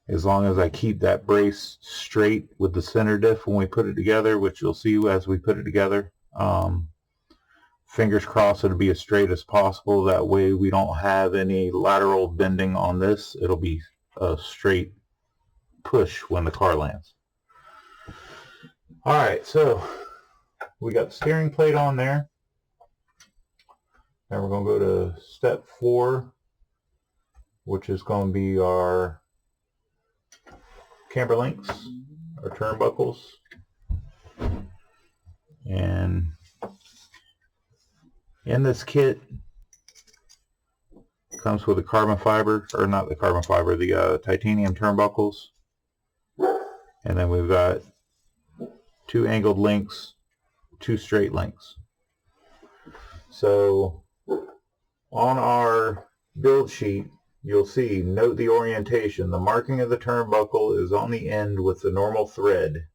as long as I keep that brace straight with the center diff when we put it together, which you'll see as we put it together, fingers crossed it'll be as straight as possible. That way we don't have any lateral bending on this. It'll be a straight push when the car lands. Alright, so we got the steering plate on there. Now we're going to go to step 4, which is going to be our camber links, our turnbuckles. And in this kit comes with the carbon fiber, or not the carbon fiber, the titanium turnbuckles. And then we've got 2 angled links, 2 straight links. So on our build sheet, you'll see, note the orientation. The marking of the turnbuckle is on the end with the normal thread.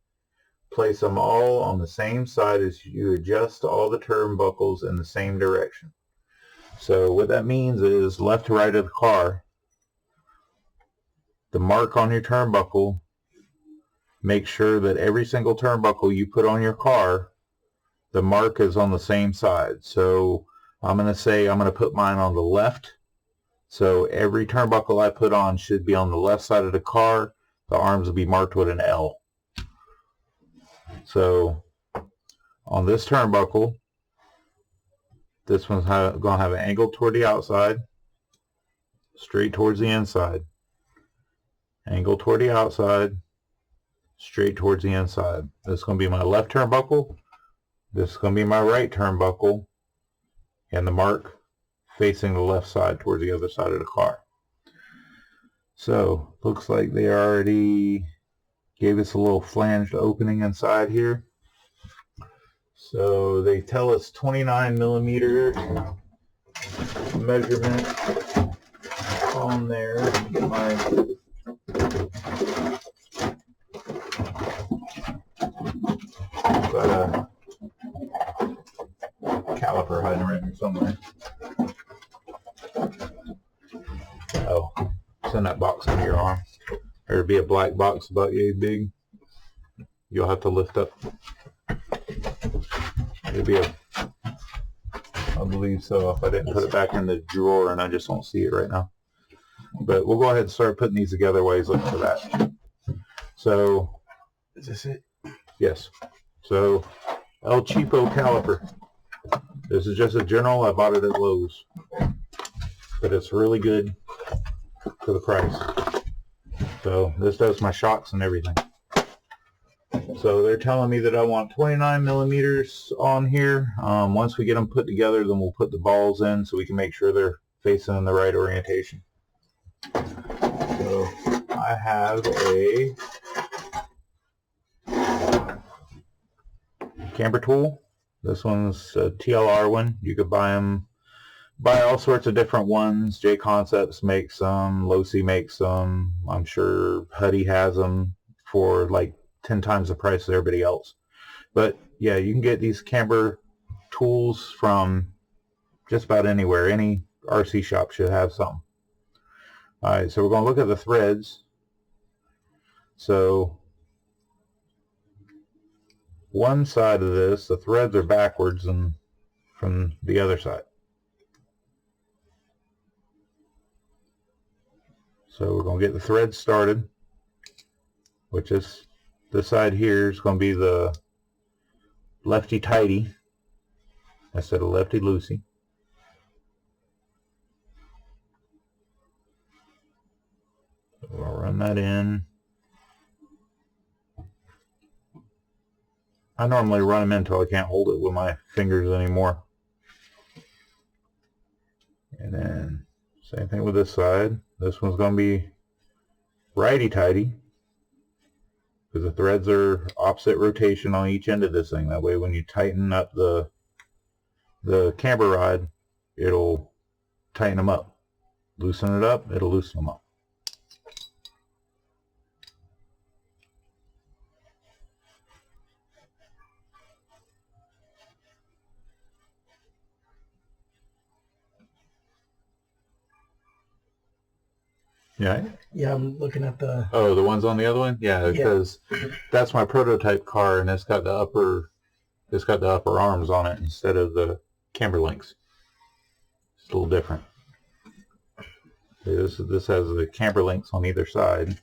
Place them all on the same side as you adjust all the turnbuckles in the same direction. So what that means is left to right of the car, the mark on your turnbuckle, make sure that every single turnbuckle you put on your car, the mark is on the same side. So I'm going to say I'm going to put mine on the left. So every turnbuckle I put on should be on the left side of the car. The arms will be marked with an L. So on this turnbuckle, this one's going to have an angle toward the outside, straight towards the inside. Angle toward the outside, straight towards the inside. This is going to be my left turnbuckle. This is going to be my right turnbuckle. and the mark facing the left side towards the other side of the car. So looks like they already gave us a little flanged opening inside here. So they tell us 29 millimeter measurement on there. Get my got a caliper hiding around here somewhere. Oh, it's in that box under your arm. There'll be a black box about yay big. You'll have to lift up. It'll be a, I believe so, if I didn't put it back in the drawer and I just don't see it right now. But we'll go ahead and start putting these together while he's looking for that. So, Is this it? yes. So, El Cheapo caliper. This is just a general. I bought it at Lowe's. But it's really good for the price. So, this does my shocks and everything. So they're telling me that I want 29 millimeters on here. Once we get them put together, then we'll put the balls in so we can make sure they're facing in the right orientation. So I have a camber tool. This one's a TLR one. You could buy all sorts of different ones. J Concepts makes some. Losi makes some. I'm sure Huddy has them for like 10 times the price of everybody else. But yeah, you can get these camber tools from just about anywhere. Any RC shop should have some. Alright, so we're going to look at the threads. So one side of this, the threads are backwards and from the other side. So we're going to get the threads started, which is this side here is going to be the lefty tighty instead of lefty loosey. So we'll run that in. I normally run them in until I can't hold it with my fingers anymore. And then same thing with this side. This one's going to be righty tighty, because the threads are opposite rotation on each end of this thing. That way when you tighten up the camber rod, it'll tighten them up. Loosen it up, it'll loosen them up. Yeah. Yeah, I'm looking at the... Oh, the ones on the other one? Yeah, because that's my prototype car, and it's got the upper arms on it instead of the camber links. It's a little different. This has the camber links on either side.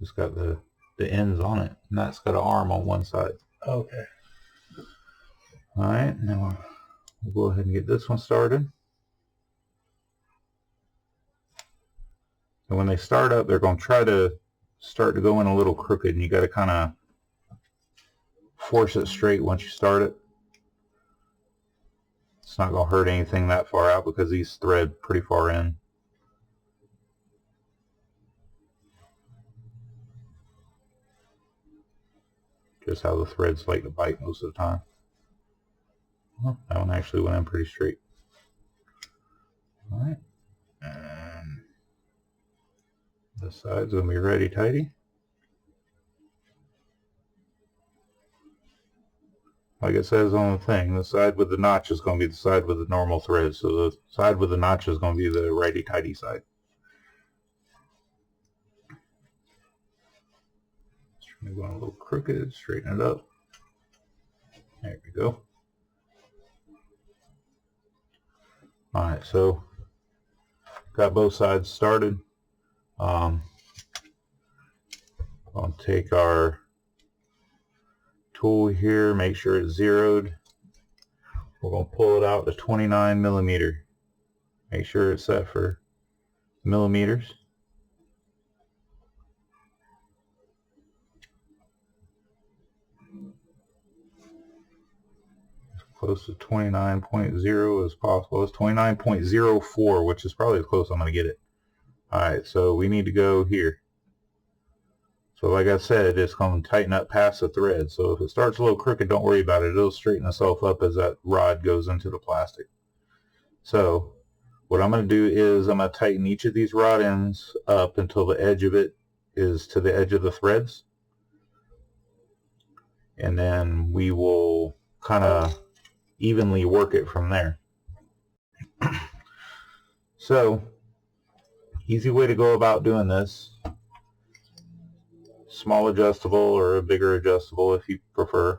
It's got the ends on it, and that's got an arm on one side. Okay. All right, now we'll go ahead and get this one started. And when they start up, they're going to try to start to go in a little crooked, and you got to kind of force it straight once you start it. It's not going to hurt anything that far out because these thread pretty far in. Just how the threads like to bite most of the time. Well, that one actually went in pretty straight. Alright. And this side's going to be ready tighty. Like it says on the thing, the side with the notch is going to be the side with the normal thread. So the side with the notch is going to be the righty-tighty side. Going a little crooked, straighten it up. There we go. Alright, so got both sides started. I'll take our tool here, make sure it's zeroed. We're going to pull it out to 29 millimeter. Make sure it's set for millimeters. close to 29.0 as possible. It's 29.04, which is probably as close as I'm going to get it. Alright, so we need to go here. So like I said, it's going to tighten up past the thread. So if it starts a little crooked, don't worry about it. It'll straighten itself up as that rod goes into the plastic. So what I'm going to do is I'm going to tighten each of these rod ends up until the edge of it is to the edge of the threads. And then we will kind of evenly work it from there. So, easy way to go about doing this. Small adjustable or a bigger adjustable if you prefer.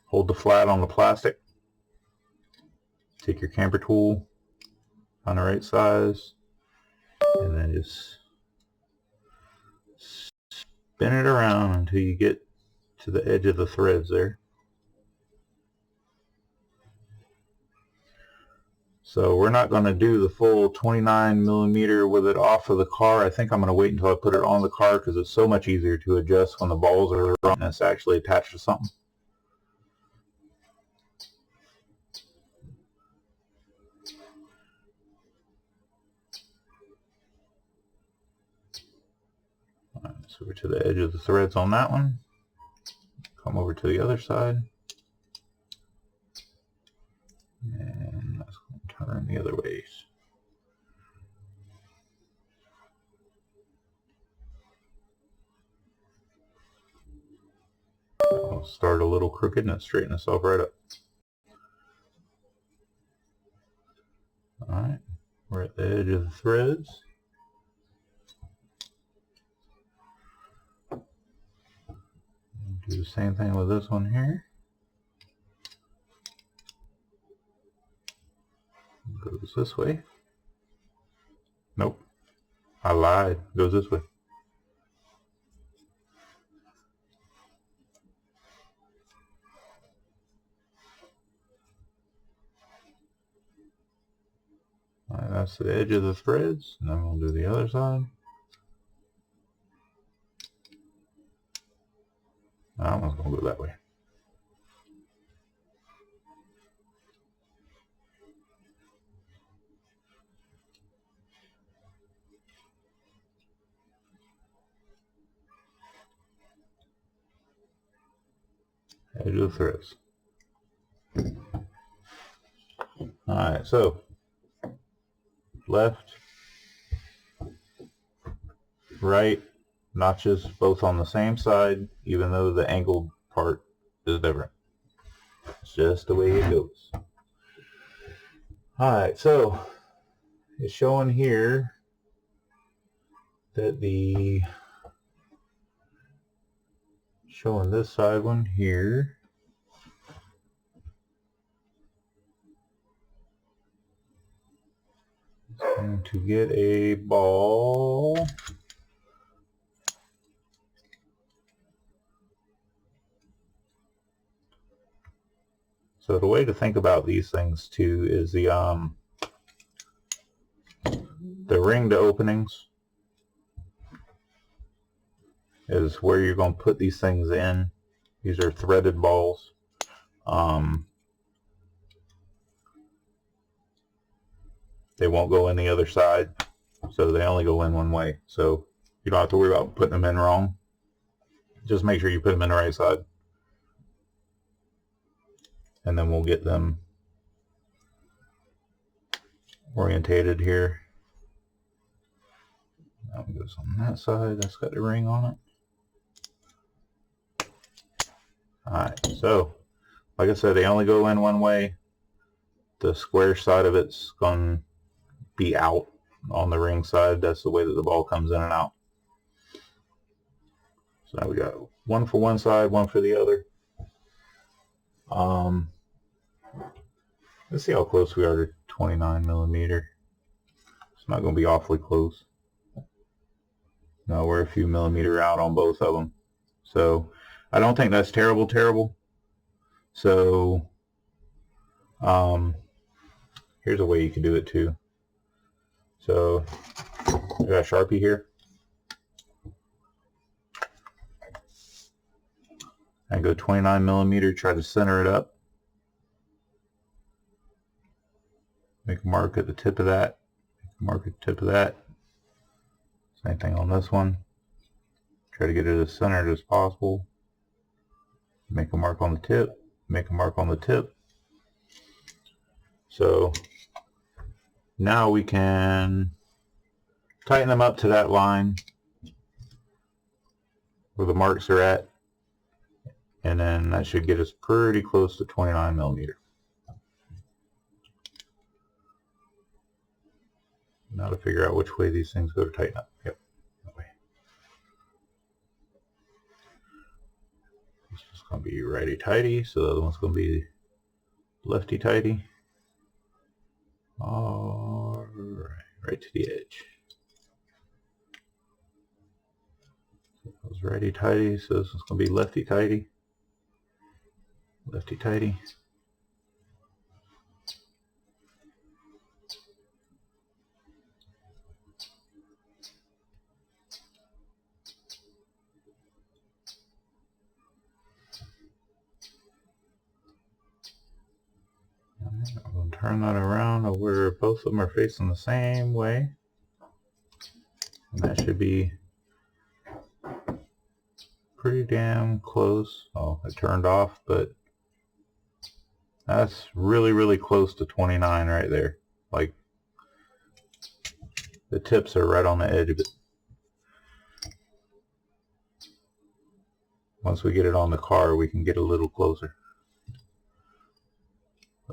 Hold the flat on the plastic. Take your camper tool on the right size and then just spin it around until you get to the edge of the threads there. So we're not going to do the full 29mm with it off of the car. I think I'm going to wait until I put it on the car because it's so much easier to adjust when the balls are wrong and it's actually attached to something. Alright, so we're to the edge of the threads on that one. Come over to the other side. And that's going to turn the other way. It'll start a little crooked and straighten itself right up. Alright, we're at the edge of the threads. Do the same thing with this one here. Goes this way. Nope. I lied. Goes this way. Alright, that's the edge of the threads. And then we'll do the other side. That one's going to go that way. Edge of the threads. Alright, so left, right, notches both on the same side, even though the angled part is different. It's just the way it goes. Alright, so it's showing here that showing this side one here. It's going to get a ball. So the way to think about these things too is the ring to openings is where you're going to put these things in. These are threaded balls. They won't go in the other side, so they only go in one way. So you don't have to worry about putting them in wrong. Just make sure you put them in the right side. And then we'll get them orientated here. That one goes on that side. That's got the ring on it. Alright, so like I said, they only go in one way. The square side of it's going to be out on the ring side. That's the way that the ball comes in and out. So now we got one for one side, one for the other. Let's see how close we are to 29mm. It's not going to be awfully close. No, we're a few millimeter out on both of them. So I don't think that's terrible. So here's a way you can do it too. So I got a Sharpie here. I go 29 millimeter, try to center it up. Make a mark at the tip of that. Make a mark at the tip of that. Same thing on this one. Try to get it as centered as possible. Make a mark on the tip. Make a mark on the tip. So now we can tighten them up to that line where the marks are at. And then that should get us pretty close to 29 millimeter. Now to figure out which way these things go to tighten up. Yep, that way. This is going to be righty-tighty, so the other one's going to be lefty-tighty. All right, right to the edge. So that was righty-tighty, so this is going to be lefty-tighty. Lefty-tighty. I'm going to turn that around to where both of them are facing the same way. And that should be pretty damn close. Oh, it turned off, but that's really, really close to 29 right there. Like, the tips are right on the edge of it. Once we get it on the car, we can get a little closer.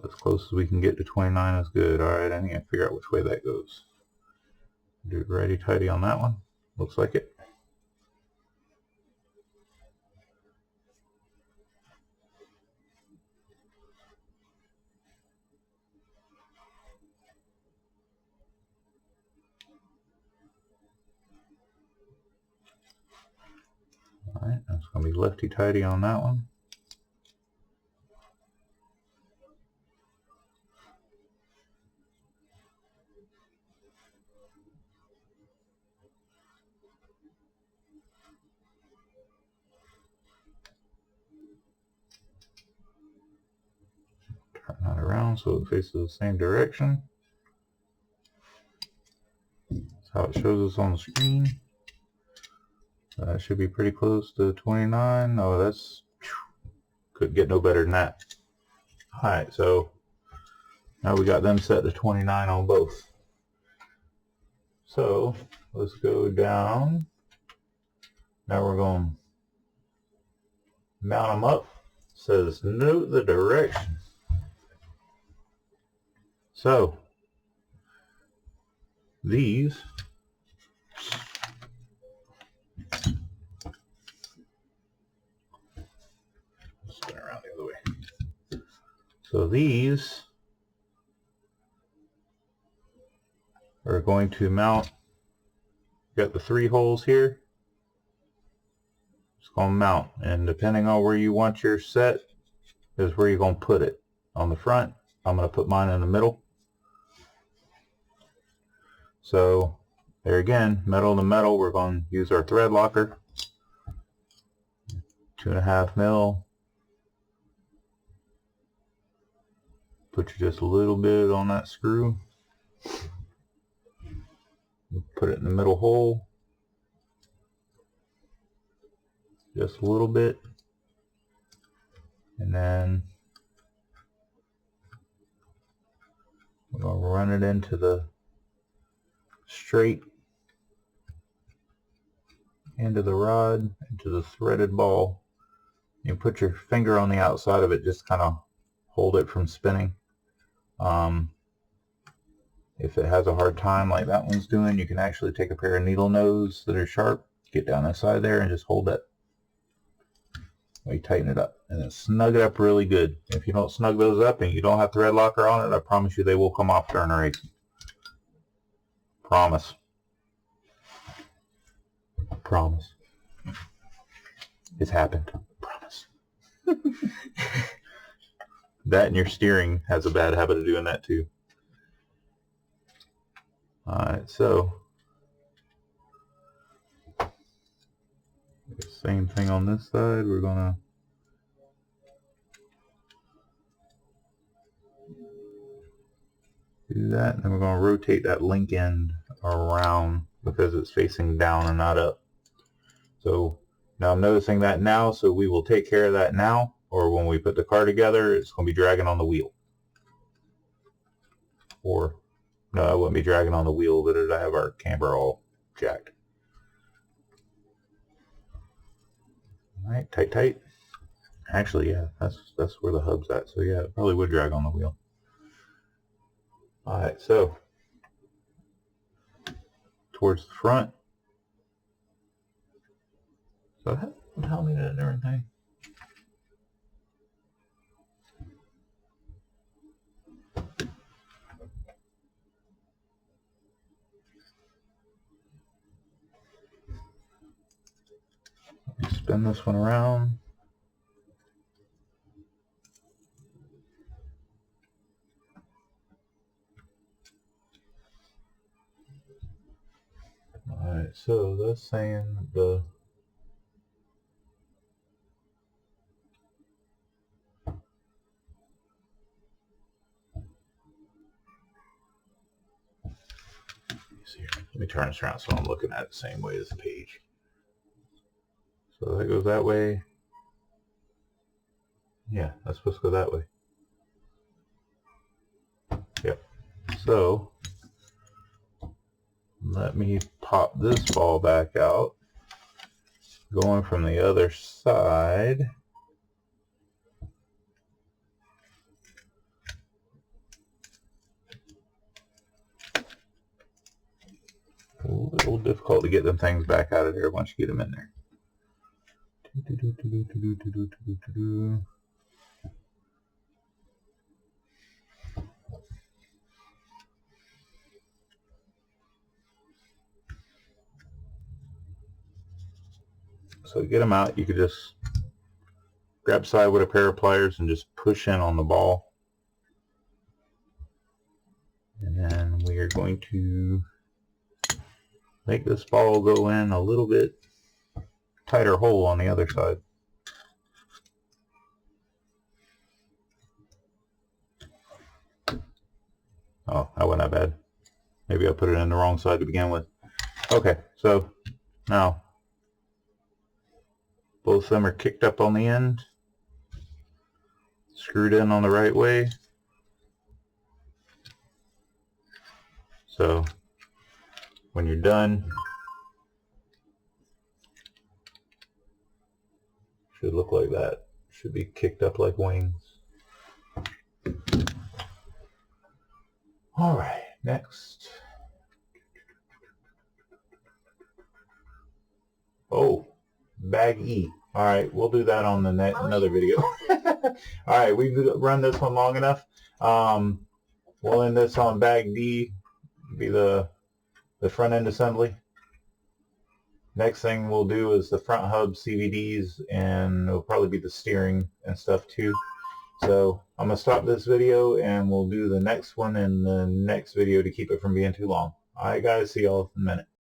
As close as we can get to 29 is good. Alright, I need to figure out which way that goes. Do it righty-tighty on that one. Looks like it. Alright, that's going to be lefty-tighty on that one. Turn that around so it faces the same direction. That's how it shows us on the screen. That should be pretty close to 29. Oh, that's... could get no better than that. Alright, so now we got them set to 29 on both. So let's go down. Now we're going to mount them up. It says note the direction. So these spin around the other way. So these are going to mount. Got the 3 holes here. It's going to mount, and depending on where you want your set is where you're going to put it. On the front, I'm going to put mine in the middle. So there again, metal to metal, we're going to use our thread locker. 2.5 mil. Put you just a little bit on that screw. Put it in the middle hole. Just a little bit. And then we're going to run it into the straight end of the rod, into the threaded ball. You put your finger on the outside of it, just kind of hold it from spinning. If it has a hard time like that one's doing, you can actually take a pair of needle nose that are sharp, get down inside there and just hold that. You tighten it up and then snug it up really good. If you don't snug those up and you don't have thread locker on it, I promise you they will come off during a race. Promise. Promise. It's happened. Promise. That and your steering has a bad habit of doing that too. Alright, so same thing on this side. We're gonna Do that, and then we're going to rotate that link end around because it's facing down and not up. So now I'm noticing that now, so we will take care of that now, or when we put the car together, it's going to be dragging on the wheel. Or, no, I wouldn't be dragging on the wheel, but I have our camber all jacked. Alright, tight, tight. Actually, yeah, that's where the hub's at, so yeah, it probably would drag on the wheel. Alright, so towards the front. So that helped me and everything. Spin this one around. Alright, so that's saying the let me turn this around so I'm looking at it the same way as the page. So that goes that way. Yeah, that's supposed to go that way. Yep. So let me pop this ball back out. Going from the other side. A little difficult to get them things back out of there once you get them in there. So to get them out, you could just grab side with a pair of pliers and just push in on the ball. And then we are going to make this ball go in a little bit tighter hole on the other side. Oh, that wasn't that bad. Maybe I put it in the wrong side to begin with. Okay, so now both of them are kicked up on the end, screwed in on the right way. So when you're done, should look like that. Should be kicked up like wings. All right, next. Oh, bag E. All right, we'll do that on the another video. All right, we've run this one long enough. We'll end this on bag D, be the front end assembly. Next thing we'll do is the front hub CVDs, and it'll probably be the steering and stuff too. So I'm going to stop this video and we'll do the next one in the next video to keep it from being too long. Alright guys, see y'all in a minute.